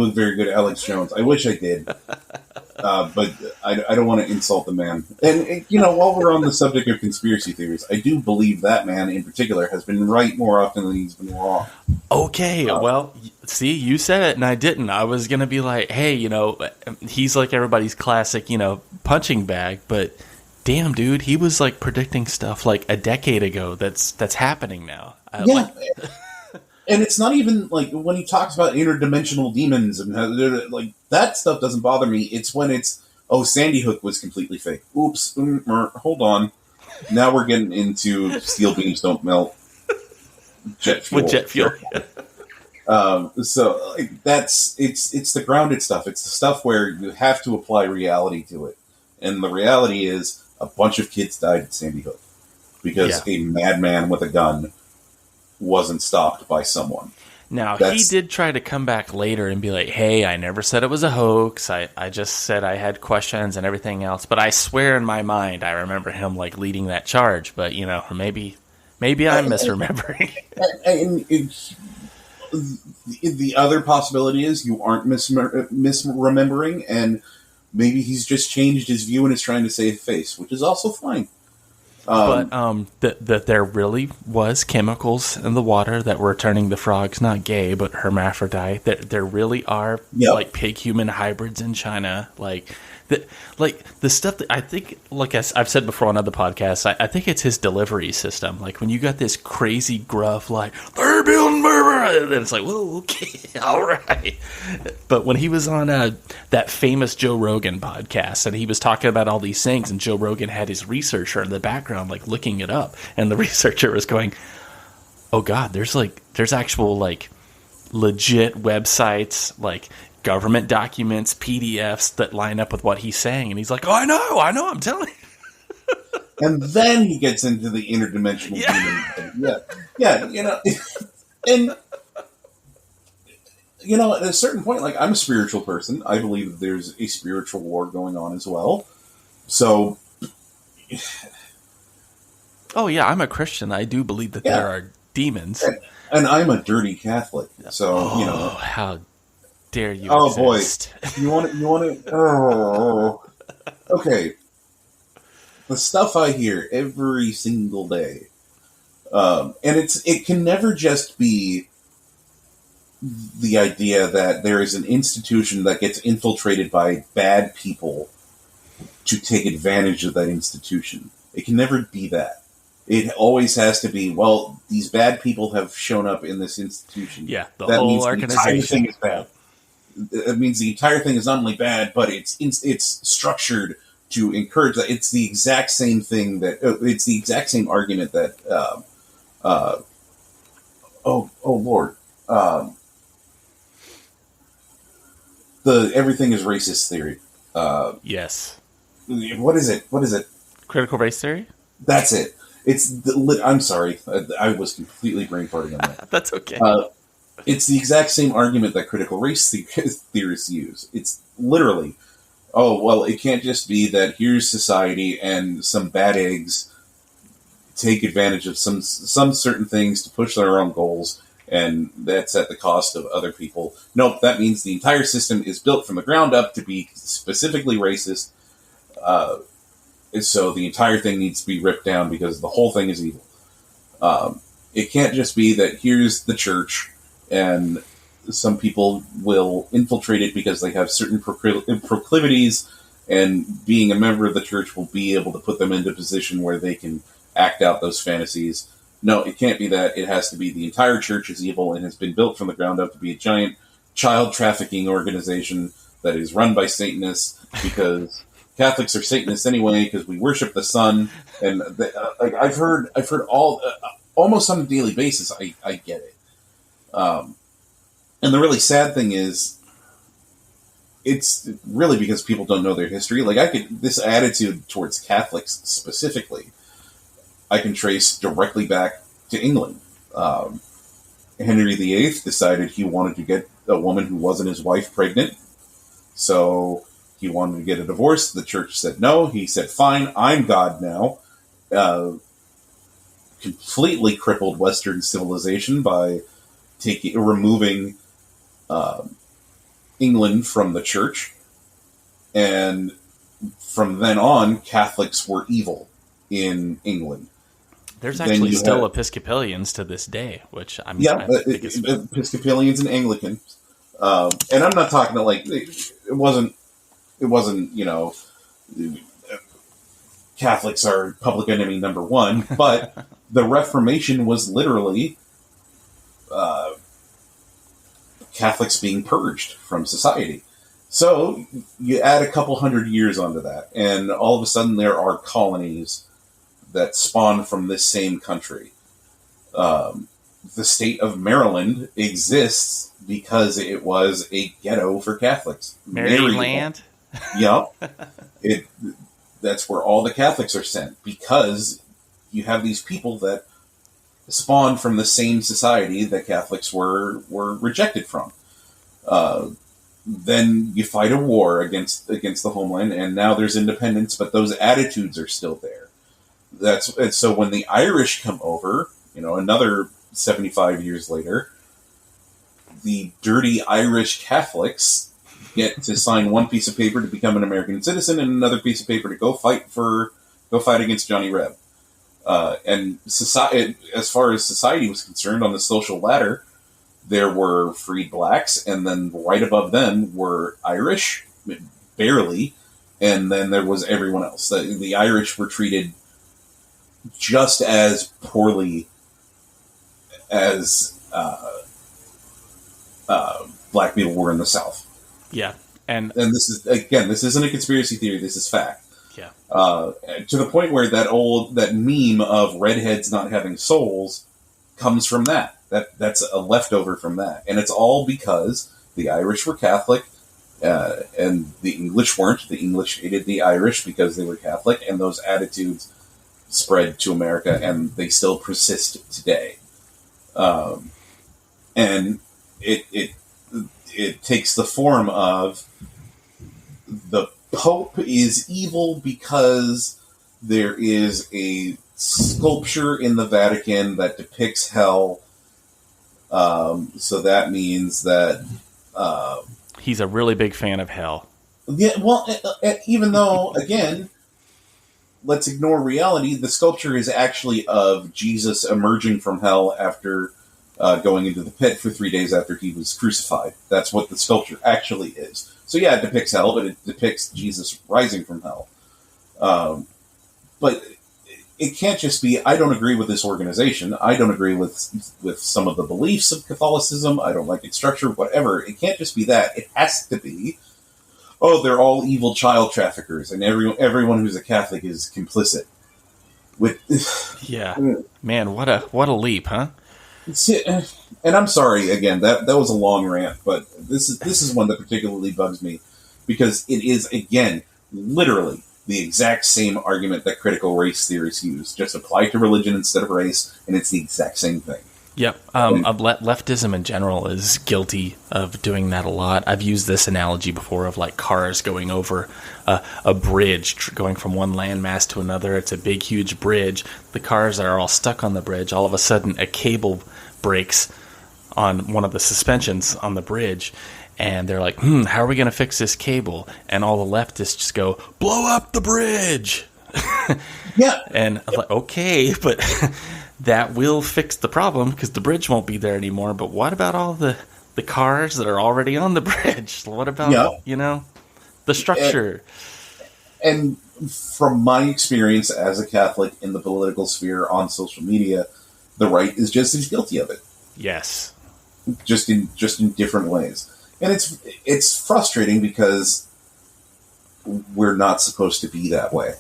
a very good Alex Jones. I wish I did, but I don't want to insult the man. And you know, while we're on the subject of conspiracy theories, I do believe that man in particular has been right more often than he's been wrong. Okay, well, see, you said it and I didn't. I was going to be like, hey, you know, he's like everybody's classic, you know, punching bag, but damn, dude, he was like predicting stuff like a decade ago that's happening now. And it's not even like when he talks about interdimensional demons and how, like, that stuff doesn't bother me. It's when it's, oh, Sandy Hook was completely fake. Oops, hold on. Now we're getting into steel beams don't melt. Jet fuel. With jet fuel. So like, it's the grounded stuff. It's the stuff where you have to apply reality to it. And the reality is a bunch of kids died at Sandy Hook because a madman with a gun wasn't stopped by someone. Now, he did try to come back later and be like, hey, I never said it was a hoax. I just said I had questions and everything else. But I swear in my mind, I remember him like leading that charge. But, you know, maybe I'm misremembering. The other possibility is you aren't misremembering, and maybe he's just changed his view and is trying to save face, which is also fine. But that there really was chemicals in the water that were turning the frogs not gay but hermaphrodite. That there really are like pig-human hybrids in China. Like the stuff that I think, like I've said before on other podcasts, I think it's his delivery system. Like when you got this crazy gruff, like they're building, and it's like, whoa, okay, all right. But when he was on that famous Joe Rogan podcast, and he was talking about all these things, and Joe Rogan had his researcher in the background, like looking it up, and the researcher was going, "Oh God, there's actual like legit websites, like government documents, PDFs that line up with what he's saying," and he's like, "Oh, I know, I'm telling you." And then he gets into the interdimensional demon. Yeah, you know, and you know, at a certain point, like, I'm a spiritual person. I believe that there's a spiritual war going on as well. So, oh yeah, I'm a Christian. I do believe that there are demons, and I'm a dirty Catholic. So, you know, how dare you? Oh exist. Boy, you want to? Oh, okay. The stuff I hear every single day, and it can never just be the idea that there is an institution that gets infiltrated by bad people to take advantage of that institution. It can never be that. It always has to be, well, these bad people have shown up in this institution. Yeah, the that whole means organization. The entire thing is bad. It means the entire thing is not only bad, but it's structured to encourage that. It's the exact same thing it's the exact same argument that, oh Lord, the everything is racist theory. Yes. What is it? Critical race theory? That's it. I'm sorry. I was completely brain farting on that. That's okay. It's the exact same argument that critical race theorists use. It's literally, oh, well, it can't just be that here's society and some bad eggs take advantage of some certain things to push their own goals, and that's at the cost of other people. Nope, that means the entire system is built from the ground up to be specifically racist, so the entire thing needs to be ripped down because the whole thing is evil. It can't just be that here's the church, and some people will infiltrate it because they have certain proclivities, and being a member of the church will be able to put them into a position where they can act out those fantasies. No, it can't be that. It has to be the entire church is evil and has been built from the ground up to be a giant child trafficking organization that is run by Satanists, because Catholics are Satanists anyway because we worship the sun. And I've heard all almost on a daily basis. I get it. And the really sad thing is, it's really because people don't know their history. This attitude towards Catholics specifically, I can trace directly back to England. Henry VIII decided he wanted to get a woman who wasn't his wife pregnant, so he wanted to get a divorce. The church said no. He said, fine, I'm God now. Completely crippled Western civilization by removing England from the church. And from then on, Catholics were evil in England. There's actually still Episcopalians to this day, which I think is Episcopalians and Anglicans. And I'm not talking about it wasn't Catholics are public enemy number one, but the Reformation was literally Catholics being purged from society. So you add a couple hundred years onto that, and all of a sudden there are colonies that spawn from this same country. The state of Maryland exists because it was a ghetto for Catholics. Maryland? Yep. That's where all the Catholics are sent, because you have these people that spawn from the same society that Catholics were rejected from. Then you fight a war against the homeland, and now there's independence, but those attitudes are still there. So when the Irish come over, another 75 years later, the dirty Irish Catholics get to sign one piece of paper to become an American citizen and another piece of paper to go fight against Johnny Reb. And society, as far as society was concerned, on the social ladder, there were freed blacks, and then right above them were Irish, barely, and then there was everyone else. The Irish were treated just as poorly as black people were in the South. Yeah, and this isn't a conspiracy theory. This is fact. Yeah, to the point where that meme of redheads not having souls comes from that. That's a leftover from that, and it's all because the Irish were Catholic, and the English weren't. The English hated the Irish because they were Catholic, and those attitudes spread to America, and they still persist today. And it takes the form of the Pope is evil because there is a sculpture in the Vatican that depicts hell. So that means that he's a really big fan of hell. Yeah, well, even though, again, let's ignore reality, the sculpture is actually of Jesus emerging from hell after going into the pit for 3 days after he was crucified. That's what the sculpture actually is. So yeah, it depicts hell, but it depicts Jesus rising from hell. But it can't just be, I don't agree with this organization. I don't agree with some of the beliefs of Catholicism. I don't like its structure, whatever. It can't just be that. It has to be, oh, they're all evil child traffickers, and everyone who's a Catholic is complicit. With yeah, man, what a leap, huh? And I'm sorry again. That was a long rant, but this is one that particularly bugs me because it is again literally the exact same argument that critical race theorists use, just apply to religion instead of race, and it's the exact same thing. Yep. Leftism in general is guilty of doing that a lot. I've used this analogy before of like cars going over a bridge, going from one landmass to another. It's a big, huge bridge. The cars are all stuck on the bridge. All of a sudden, a cable breaks on one of the suspensions on the bridge. And they're like, how are we going to fix this cable? And all the leftists just go, blow up the bridge. Yeah. And I'm like, okay, but that will fix the problem because the bridge won't be there anymore. But what about all the cars that are already on the bridge? What about, the structure? And from my experience as a Catholic in the political sphere on social media, the right is just as guilty of it. Yes. Just in different ways. And it's frustrating because we're not supposed to be that way.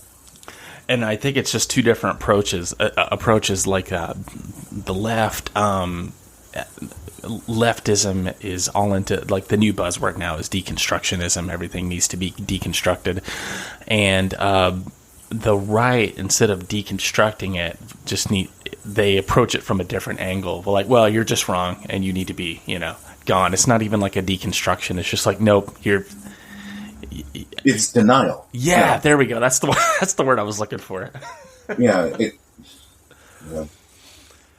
And I think it's just two different approaches. Approaches like the left, leftism is all into, like, the new buzzword now is deconstructionism. Everything needs to be deconstructed. And the right, instead of deconstructing it, they approach it from a different angle. Well, you're just wrong and you need to be, gone. It's not even like a deconstruction. It's just like, nope, it's denial. Yeah, there we go. That's the word I was looking for. Yeah.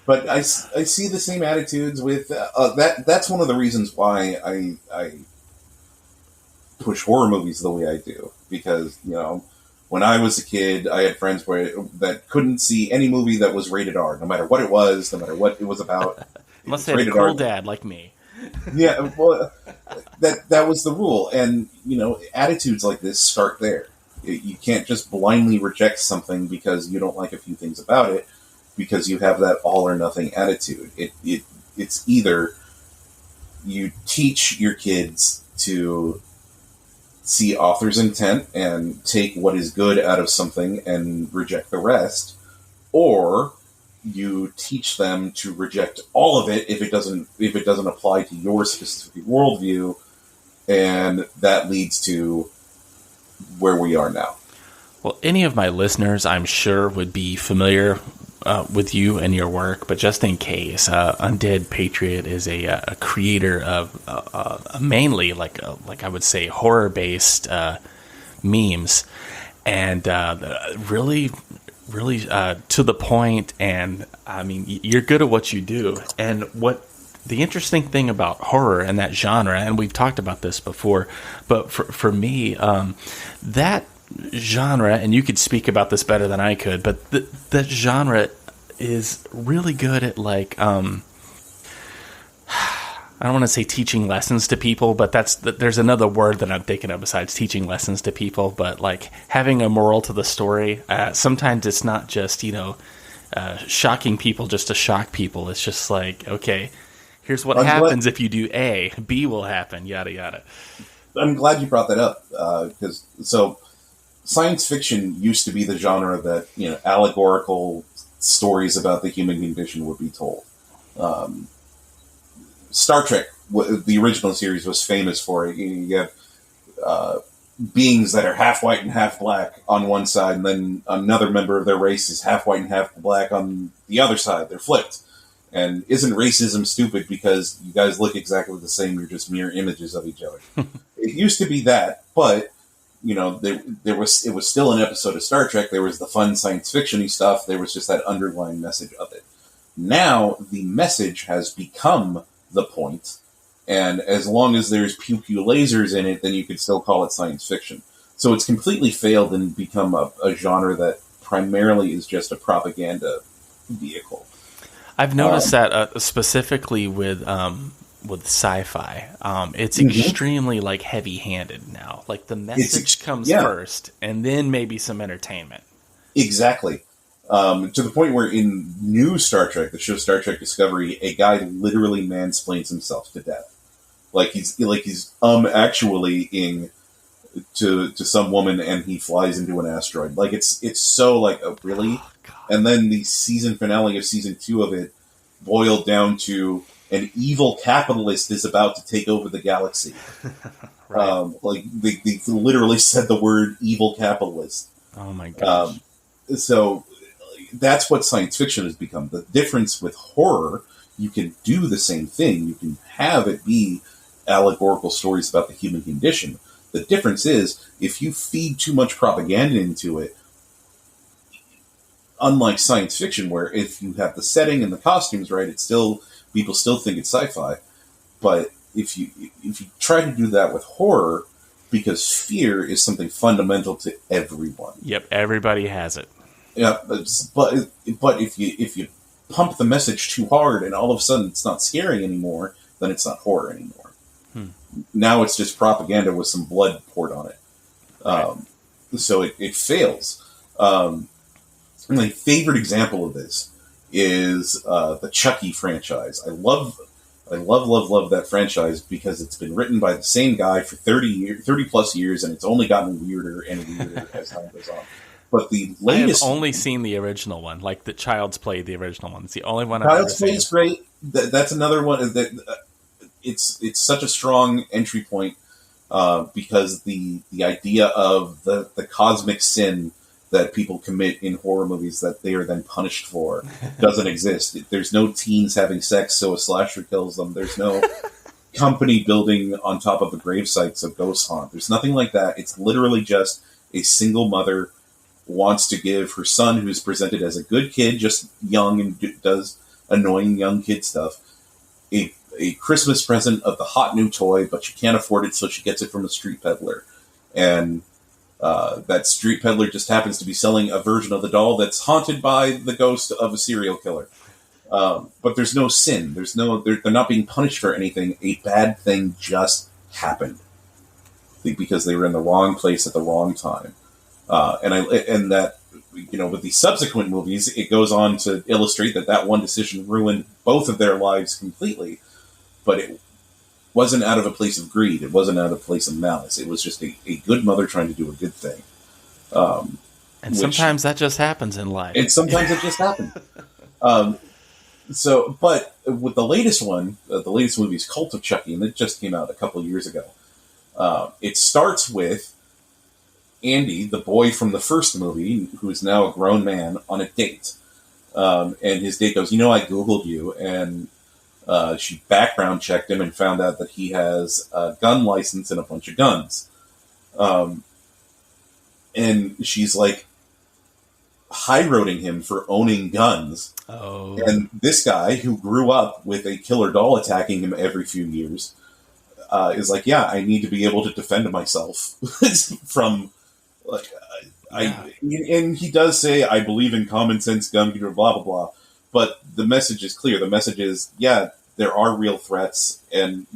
But I see the same attitudes with that. That's one of the reasons why I push horror movies the way I do, because when I was a kid, I had friends that couldn't see any movie that was rated R, no matter what it was, no matter what it was about. Unless they had a cool dad like me. Yeah, well, that was the rule, and attitudes like this start there. You can't just blindly reject something because you don't like a few things about it, because you have that all or nothing attitude. It's either you teach your kids to see author's intent and take what is good out of something and reject the rest, or you teach them to reject all of it if it doesn't apply to your specific worldview, and that leads to where we are now. Well, any of my listeners, I'm sure, would be familiar with you and your work, but just in case, Undead Patriot is a creator of mainly like I would say horror-based memes, and really to the point, and I mean, you're good at what you do. And what the interesting thing about horror and that genre, and we've talked about this before, but for me, that genre, and you could speak about this better than I could, but that genre is really good at, like, I don't want to say teaching lessons to people, but there's another word that I'm thinking of besides teaching lessons to people, but like having a moral to the story. Sometimes it's not just, shocking people just to shock people. It's just like, okay, here's what happens if you do A, B will happen, yada, yada. I'm glad you brought that up, because science fiction used to be the genre that, allegorical stories about the human condition would be told. Star Trek, the original series, was famous for it. You have beings that are half white and half black on one side, and then another member of their race is half white and half black on the other side. They're flipped. And isn't racism stupid because you guys look exactly the same? You're just mirror images of each other. It used to be that, but it was still an episode of Star Trek. There was the fun science fiction-y stuff. There was just that underlying message of it. Now the message has become the point, and as long as there's pew-pew lasers in it, then you could still call it science fiction. So it's completely failed and become a genre that primarily is just a propaganda vehicle. I've noticed that specifically with with sci-fi. It's extremely like heavy-handed now. Like the message comes first, and then maybe some entertainment. Exactly. To the point where in new Star Trek, the show Star Trek Discovery, a guy literally mansplains himself to death. Like he's actually to some woman, and he flies into an asteroid. Like it's so like, oh, really? Oh, and then the season finale of season 2 of it boiled down to an evil capitalist is about to take over the galaxy. Right. Like they literally said the word evil capitalist. Oh my gosh. So that's what science fiction has become. The difference with horror, you can do the same thing. You can have it be allegorical stories about the human condition. The difference is, if you feed too much propaganda into it, unlike science fiction, where if you have the setting and the costumes right, people still think it's sci-fi. But if you try to do that with horror, because fear is something fundamental to everyone. Yep, everybody has it. Yeah, but if you pump the message too hard and all of a sudden it's not scary anymore, then it's not horror anymore. Now it's just propaganda with some blood poured on it. So it fails. My favorite example of this is the Chucky franchise. I love that franchise because it's been written by the same guy for 30 plus years, and it's only gotten weirder and weirder as time goes on. But the latest, I have only seen the original one, like the Child's Play, the original one. It's the only one I've ever seen. Child's Play is great. That's another one that it's such a strong entry point because the idea of the cosmic sin that people commit in horror movies that they are then punished for doesn't exist. There's no teens having sex, so a slasher kills them. There's no company building on top of a gravesite, so ghosts haunt. There's nothing like that. It's literally just a single mother wants to give her son, who's presented as a good kid, just young and does annoying young kid stuff, a Christmas present of the hot new toy, but she can't afford it, so she gets it from a street peddler. And that street peddler just happens to be selling a version of the doll that's haunted by the ghost of a serial killer. But there's no sin. They're not being punished for anything. A bad thing just happened because they were in the wrong place at the wrong time. And that, with the subsequent movies, it goes on to illustrate that one decision ruined both of their lives completely. But it wasn't out of a place of greed. It wasn't out of a place of malice. It was just a good mother trying to do a good thing. And sometimes that just happens in life. And sometimes it just happens. But with the latest one, the latest movie is Cult of Chucky, and it just came out a couple of years ago. It starts with Andy, the boy from the first movie, who is now a grown man, on a date. And his date goes, I Googled you, and she background checked him and found out that he has a gun license and a bunch of guns. And she's like high-roading him for owning guns. Oh. And this guy, who grew up with a killer doll attacking him every few years, is like, yeah, I need to be able to defend myself from... and he does say, I believe in common sense gun control, blah, blah, blah. But the message is clear. The message is, yeah, there are real threats, and,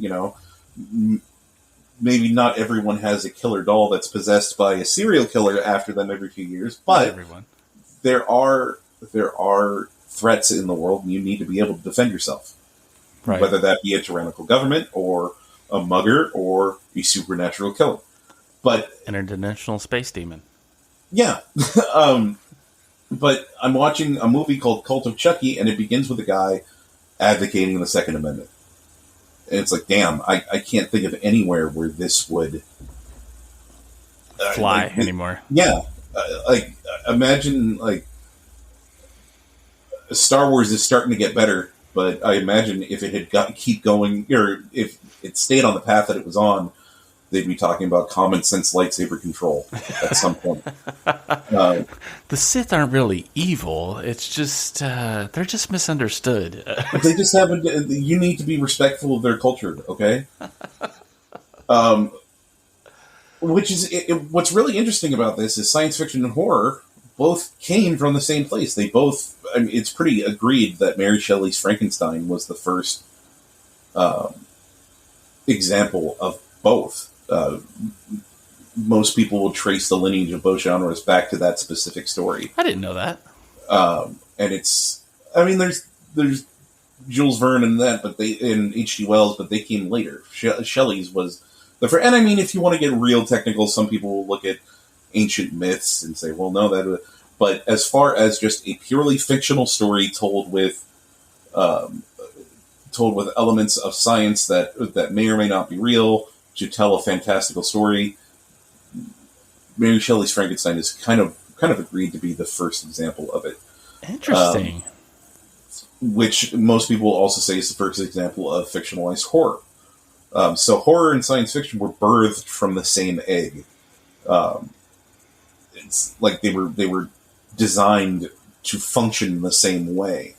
maybe not everyone has a killer doll that's possessed by a serial killer after them every few years, but there are threats in the world, and you need to be able to defend yourself. Right. Whether that be a tyrannical government, or a mugger, or a supernatural killer. But interdimensional space demon. Yeah. But I'm watching a movie called Cult of Chucky, and it begins with a guy advocating the Second Amendment. And it's like, damn, I can't think of anywhere where this would fly anymore. Yeah. Imagine, Star Wars is starting to get better, but I imagine if it had keep going, or if it stayed on the path that it was on, they'd be talking about common sense lightsaber control at some point. The Sith aren't really evil. It's just, they're just misunderstood. They just haven't, you need to be respectful of their culture, okay? Which is, what's really interesting about this is science fiction and horror both came from the same place. They both, it's pretty agreed that Mary Shelley's Frankenstein was the first example of both. Most people will trace the lineage of both genres back to that specific story. I didn't know that. And it's, I mean, there's Jules Verne and that, but in H.G. Wells, but they came later. Shelley's was the first, and I mean, if you want to get real technical, some people will look at ancient myths and say, well, no, that. But as far as just a purely fictional story told with elements of science that may or may not be real to tell a fantastical story, Mary Shelley's Frankenstein is kind of agreed to be the first example of it. Interesting. Which most people also say is the first example of fictionalized horror. So horror and science fiction were birthed from the same egg. It's like they were designed to function in the same way.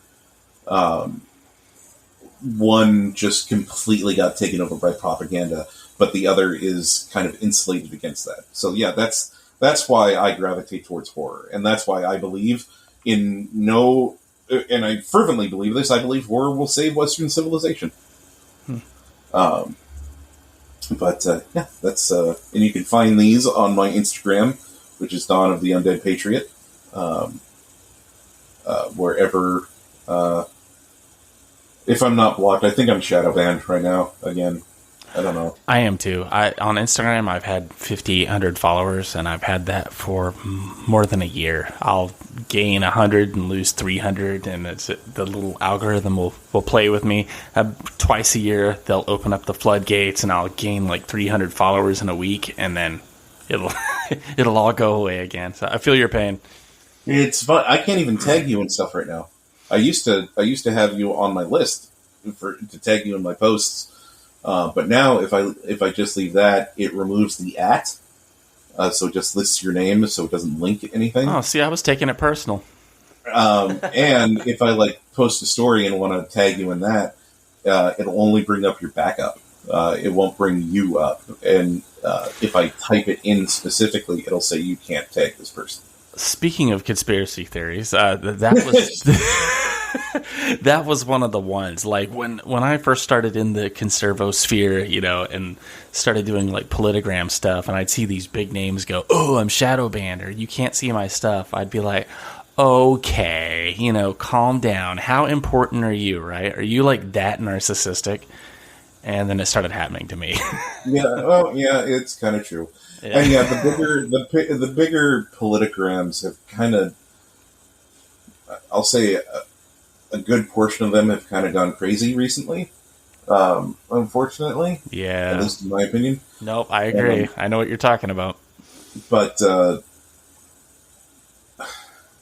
One just completely got taken over by propaganda, but the other is kind of insulated against that. So yeah, that's why I gravitate towards horror, and that's why I believe in no, and I fervently believe this. I believe horror will save Western civilization. But yeah, that's and you can find these on my Instagram, which is Dawn of the Undead Patriot. Wherever, if I'm not blocked, I think I'm shadow banned right now. Again, I don't know. I am too. On Instagram, I've had 5,800 followers, and I've had that for more than a year. I'll gain 100 and lose 300, and the little algorithm will play with me. Twice a year, they'll open up the floodgates, and I'll gain like 300 followers in a week, and then it'll all go away again. So I feel your pain. It's fun. I can't even tag you and stuff right now. I used to have you on my list to tag you in my posts. But now, if I just leave that, it removes the @, so it just lists your name, so it doesn't link anything. Oh, see, I was taking it personal. And if I post a story and want to tag you in that, it'll only bring up your backup. It won't bring you up. And if I type it in specifically, it'll say you can't tag this person. Speaking of conspiracy theories, that was that was one of the ones. Like when I first started in the conservosphere, and started doing like politogram stuff, and I'd see these big names go, "Oh, I'm shadow banned," or "You can't see my stuff." I'd be like, "Okay, calm down. How important are you? Right? Are you like that narcissistic?" And then it started happening to me. Yeah. Oh, yeah. It's kind of true. Yeah. And yeah, the bigger politograms have kind of, I'll say, a good portion of them have kind of gone crazy recently. Unfortunately, yeah, at least in my opinion. Nope, I agree. I know what you're talking about. But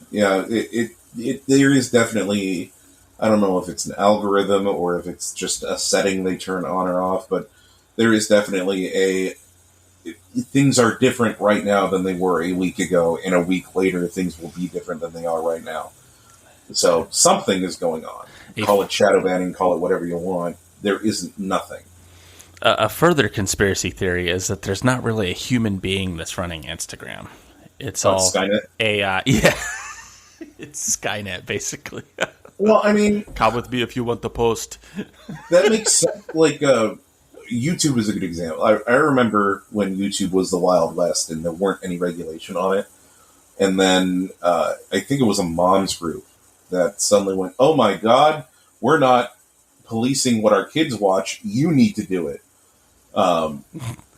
yeah, it there is definitely. I don't know if it's an algorithm or if it's just a setting they turn on or off, but there is definitely things are different right now than they were a week ago, and a week later things will be different than they are right now. So something is going on. Call it shadow banning, call it whatever you want. There isn't nothing. A further conspiracy theory is that there's not really a human being that's running Instagram. It's all Skynet? AI. Yeah. It's Skynet, basically. Well, I mean, come with me if you want the post. That makes sense. YouTube is a good example. I remember when YouTube was the Wild West and there weren't any regulation on it. And then I think it was a mom's group that suddenly went, "Oh my God, we're not policing what our kids watch. You need to do it."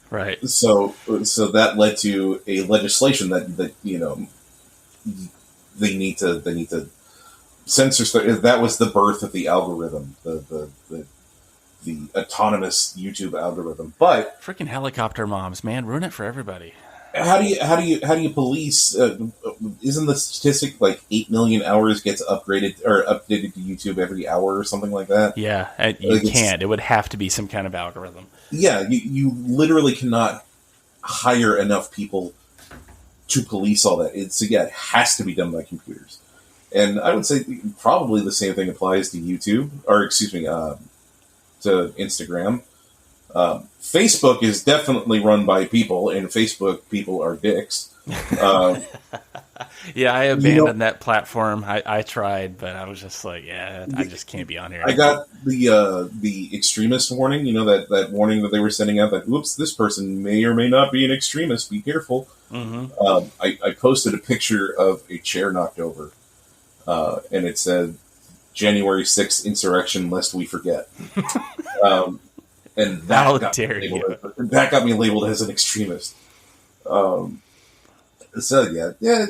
Right. So that led to a legislation that they need to censor stuff. That was the birth of the algorithm, the autonomous YouTube algorithm. But freaking helicopter moms, man, ruin it for everybody. How do you police? Isn't the statistic like 8 million hours gets upgraded or updated to YouTube every hour or something like that? Yeah, you can't. It would have to be some kind of algorithm. Yeah, you literally cannot hire enough people to police all that. It has to be done by computers. And I would say probably the same thing applies to YouTube, or excuse me, to Instagram. Facebook is definitely run by people, and Facebook people are dicks. Yeah, I abandoned that platform. I tried, but I was just like, yeah, I just can't be on here. I got the extremist warning. You know, that warning that they were sending out that, whoops, this person may or may not be an extremist. Be careful. Mm-hmm. I posted a picture of a chair knocked over, and it said January 6th insurrection, lest we forget. And that got me labeled as an extremist. So yeah.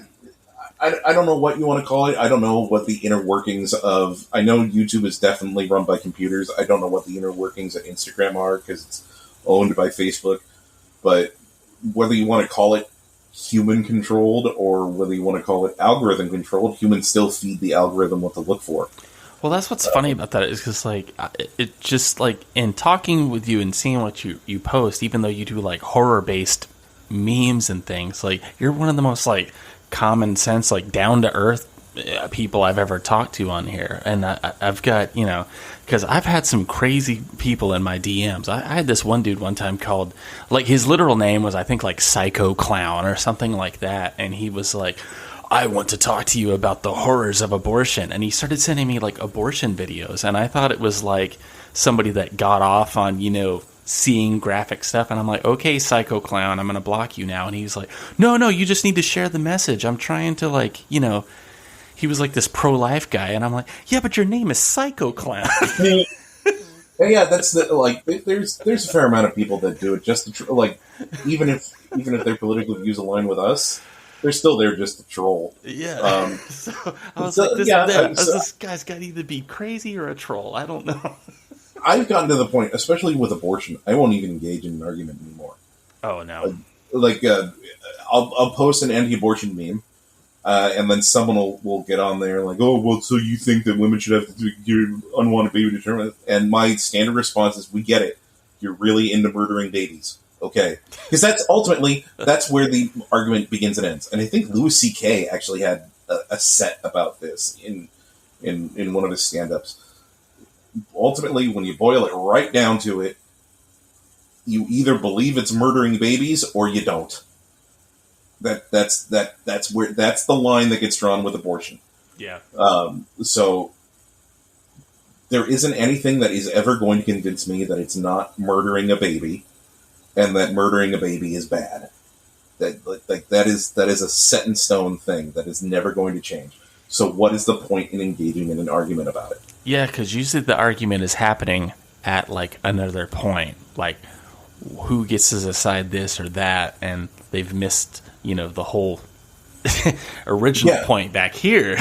I don't know what you want to call it. I don't know what the inner workings of... I know YouTube is definitely run by computers. I don't know what the inner workings of Instagram are because it's owned by Facebook. But whether you want to call it human-controlled or whether you want to call it algorithm-controlled, humans still feed the algorithm what to look for. Well, that's what's funny about that is because, like, it just, like, in talking with you and seeing what you post, even though you do, like, horror-based memes and things, like, you're one of the most, like, common sense, like, down-to-earth people I've ever talked to on here. And I've got, you know, because I've had some crazy people in my DMs. I had this one dude one time called, like, his literal name was, I think, like, Psycho Clown or something like that. And he was like, I want to talk to you about the horrors of abortion. And he started sending me, like, abortion videos. And I thought it was, like, somebody that got off on, you know, seeing graphic stuff. And I'm like, okay, Psycho Clown, I'm going to block you now. And he's like, no, you just need to share the message. I'm trying to, like, you know, he was like this pro-life guy. And I'm like, yeah, but your name is Psycho Clown. Yeah, that's the, like, there's a fair amount of people that do it just to, like, even if their political views align with us, they're still there just to troll. Yeah. So I was like, this guy's got to either be crazy or a troll. I don't know. I've gotten to the point, especially with abortion, I won't even engage in an argument anymore. Oh, no. I'll post an anti-abortion meme, and then someone will get on there like, oh, well, so you think that women should have your unwanted baby determined? And my standard response is, we get it. You're really into murdering babies. Okay. Because that's where the argument begins and ends. And I think Louis C.K. actually had a set about this in one of his stand-ups. Ultimately, when you boil it right down to it, you either believe it's murdering babies or you don't. That's the line that gets drawn with abortion. Yeah. So there isn't anything that is ever going to convince me that it's not murdering a baby, and that murdering a baby is bad. That is a set in stone thing that is never going to change. So what is the point in engaging in an argument about it? Yeah, because usually the argument is happening at, like, another point. Like, who gets to decide this or that, and they've missed, you know, the whole original point back here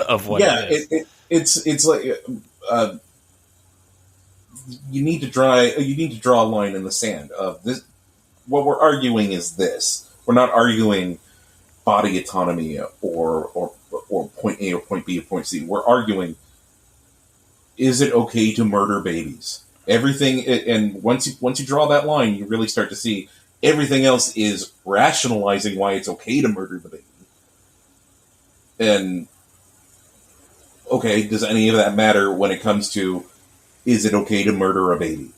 of what it is. It's like you need to draw a line in the sand of this. What we're arguing is this. We're not arguing body autonomy or point A or point B or point C. We're arguing, is it okay to murder babies? Everything, and once you draw that line, you really start to see everything else is rationalizing why it's okay to murder the baby. And okay, does any of that matter when it comes to, is it okay to murder a baby?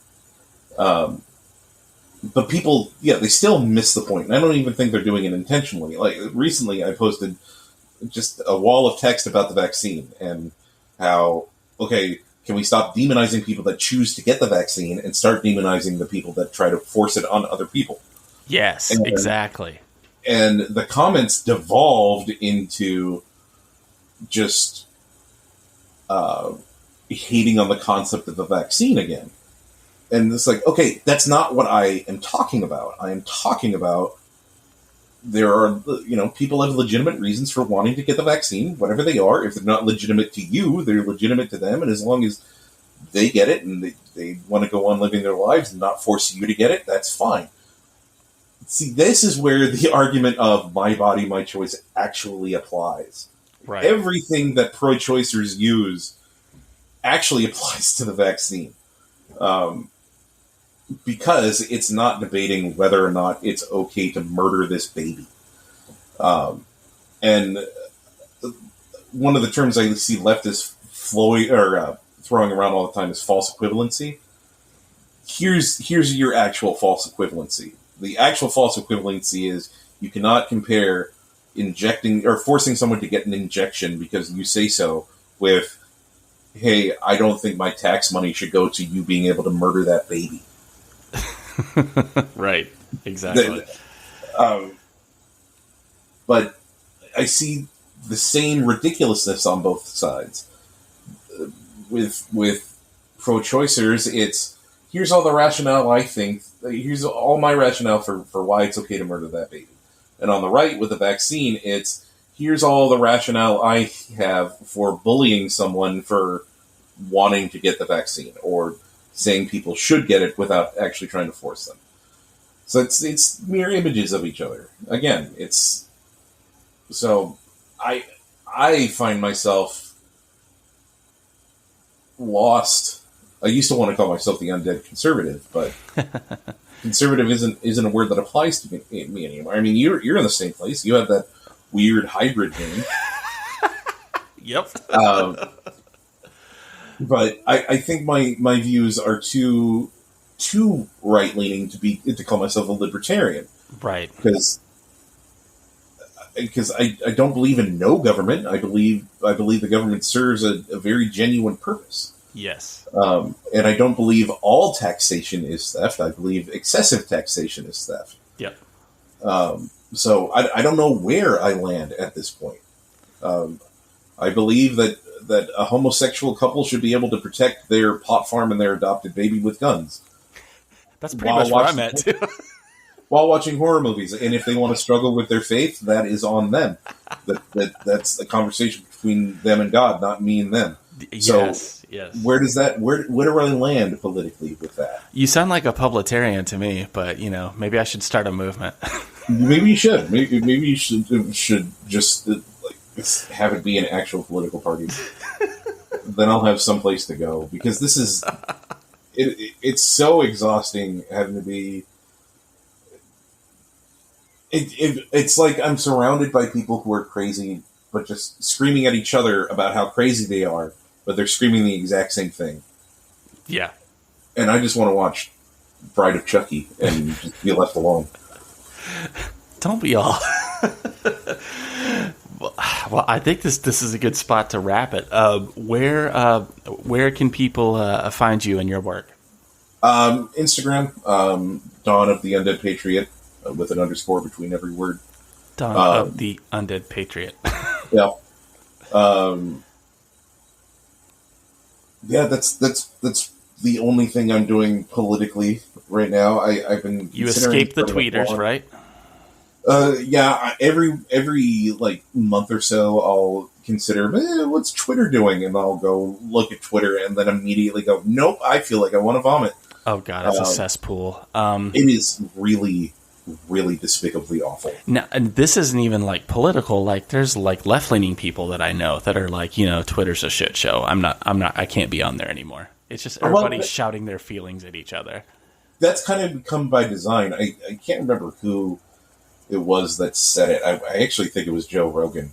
But people, they still miss the point. And I don't even think they're doing it intentionally. Like, recently I posted just a wall of text about the vaccine and how, okay, can we stop demonizing people that choose to get the vaccine and start demonizing the people that try to force it on other people? Yes, exactly. And the comments devolved into just hating on the concept of the vaccine again. And it's like, okay, that's not what I am talking about. I am talking about there are, people have legitimate reasons for wanting to get the vaccine, whatever they are. If they're not legitimate to you, they're legitimate to them. And as long as they get it and they want to go on living their lives and not force you to get it, that's fine. See, this is where the argument of my body, my choice actually applies. Right. Everything that pro-choicers use actually applies to the vaccine. Because it's not debating whether or not it's okay to murder this baby. And one of the terms I see leftists throwing around all the time is false equivalency. Here's your actual false equivalency. The actual false equivalency is you cannot compare injecting or forcing someone to get an injection because you say so with, hey, I don't think my tax money should go to you being able to murder that baby. Right. Exactly. But I see the same ridiculousness on both sides. With pro-choicers, it's here's all the rationale I think. Here's all my rationale for why it's okay to murder that baby. And on the right, with the vaccine, it's here's all the rationale I have for bullying someone for wanting to get the vaccine or saying people should get it without actually trying to force them. So it's mirror images of each other. Again, I find myself lost. I used to want to call myself the undead conservative, but conservative isn't a word that applies to me anymore. I mean, you're in the same place. You have that weird hybrid name. Yep. But I think my views are too right leaning to call myself a libertarian. Right. Because I don't believe in no government. I believe the government serves a very genuine purpose. Yes. And I don't believe all taxation is theft. I believe excessive taxation is theft. Yep. So I don't know where I land at this point. I believe that a homosexual couple should be able to protect their pot farm and their adopted baby with guns. That's pretty much where I'm at, too. While watching horror movies. And if they want to struggle with their faith, that is on them. That's a conversation between them and God, not me and them. Yes, yes. Where do I land politically with that? You sound like a publicitarian to me, but, maybe I should start a movement. Maybe you should. Maybe you should just have it be an actual political party. Then I'll have some place to go. Because this is... It's so exhausting having to be... It's like I'm surrounded by people who are crazy, but just screaming at each other about how crazy they are, but they're screaming the exact same thing. Yeah. And I just want to watch Bride of Chucky and just be left alone. Don't we all? Well, I think this is a good spot to wrap it. Where can people find you and your work? Instagram, Dawn of the Undead Patriot, with an underscore between every word. Dawn of the Undead Patriot. Yeah. Yeah, that's the only thing I'm doing politically right now. I've been... You escaped the tweeters, right? Yeah, every month or so, I'll consider, what's Twitter doing? And I'll go look at Twitter and then immediately go, nope, I feel like I want to vomit. Oh, God, it's a cesspool. It is really, really despicably awful. Now, and this isn't even, political. There's, left-leaning people that I know that are Twitter's a shit show. I can't be on there anymore. It's just everybody shouting their feelings at each other. That's kind of come by design. I can't remember who it was that said it. I actually think it was Joe Rogan.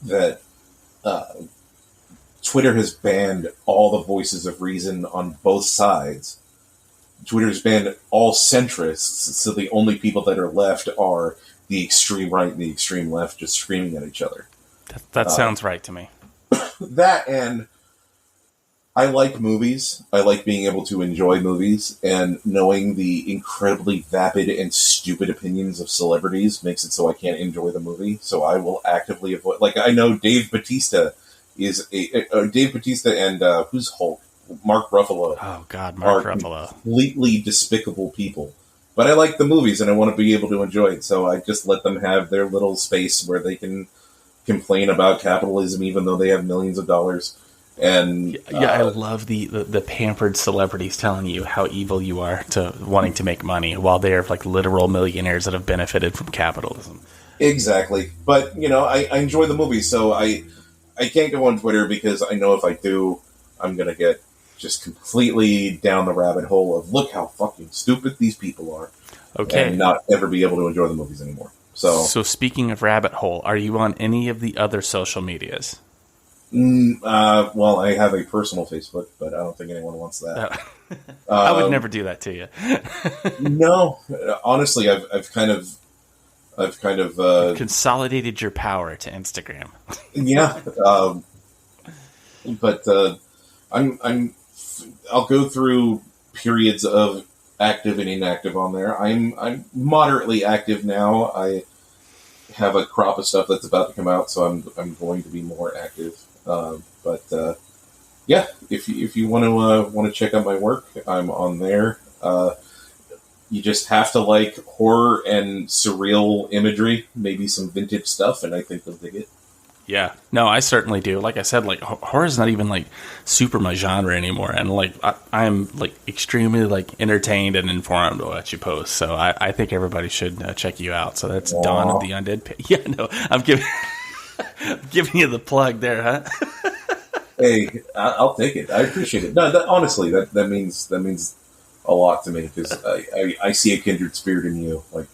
That Twitter has banned all the voices of reason on both sides. Twitter's banned all centrists, so the only people that are left are the extreme right and the extreme left just screaming at each other. That sounds right to me. That, and I like movies. I like being able to enjoy movies, and knowing the incredibly vapid and stupid opinions of celebrities makes it so I can't enjoy the movie. So I will actively avoid... I know Dave Bautista is Dave Bautista and who's Hulk? Mark Ruffalo. Oh, God, Mark Ruffalo. Completely despicable people. But I like the movies, and I want to be able to enjoy it, so I just let them have their little space where they can complain about capitalism even though they have millions of dollars. And I love the pampered celebrities telling you how evil you are to wanting to make money while they are literal millionaires that have benefited from capitalism. Exactly. But, I enjoy the movies, so I can't go on Twitter because I know if I do, I'm going to get just completely down the rabbit hole of look how fucking stupid these people are. Okay. And not ever be able to enjoy the movies anymore. So speaking of rabbit hole, are you on any of the other social medias? Well, I have a personal Facebook, but I don't think anyone wants that. I would never do that to you. No, honestly, I've kind of I've kind of consolidated your power to Instagram. Yeah, but I'll go through periods of active and inactive on there. I'm moderately active now. I have a crop of stuff that's about to come out, so I'm going to be more active. But yeah, if you want to check out my work, I'm on there. You just have to like horror and surreal imagery, maybe some vintage stuff, and I think they'll dig it. Yeah, no, I certainly do. Like I said, like horror is not even like super my genre anymore, and like I'm like extremely like entertained and informed by what you post. So I think everybody should check you out. So that's Dawn of the Undead. Yeah, no, I'm giving you the plug there, huh? Hey, I'll take it. I appreciate it. No, honestly, that means a lot to me because I see a kindred spirit in you. Like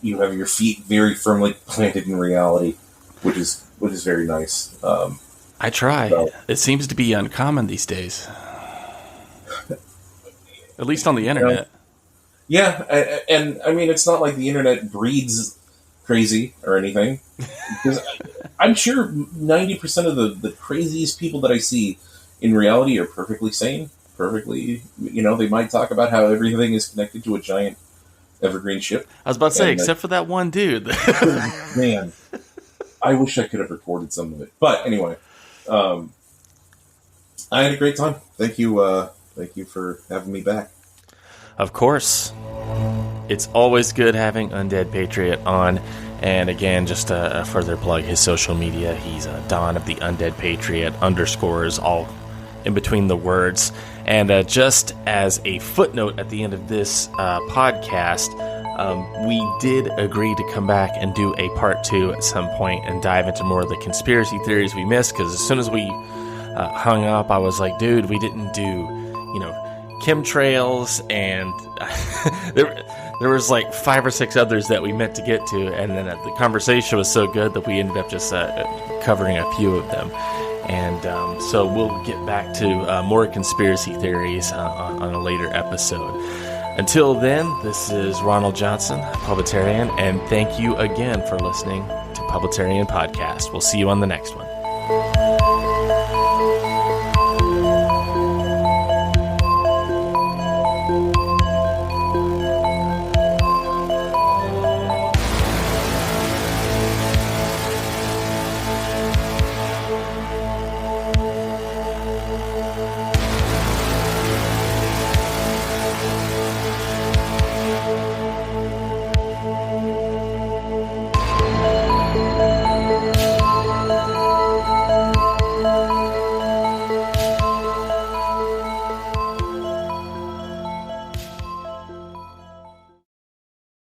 you have your feet very firmly planted in reality, which is very nice. I try. So. It seems to be uncommon these days, at least on the internet. Yeah, and I mean, it's not like the internet breeds crazy or anything. Because I'm sure 90% of the craziest people that I see in reality are perfectly sane. Perfectly, they might talk about how everything is connected to a giant Evergreen Ship. I was about to say, except for that one dude. Man, I wish I could have recorded some of it. But anyway, I had a great time. Thank you for having me back. Of course. It's always good having Undead Patriot on. And again, just a further plug, his social media. He's Dawn of the Undead Patriot, underscores all in between the words. And just as a footnote at the end of this podcast, we did agree to come back and do a part 2 at some point and dive into more of the conspiracy theories we missed. Because as soon as we hung up, I was like, dude, we didn't do, chemtrails, and there was like 5 or 6 others that we meant to get to, and then the conversation was so good that we ended up just covering a few of them. And so we'll get back to more conspiracy theories on a later episode. Until then, this is Ronald Johnson, Publitarian, and thank you again for listening to Publitarian Podcast. We'll see you on the next one.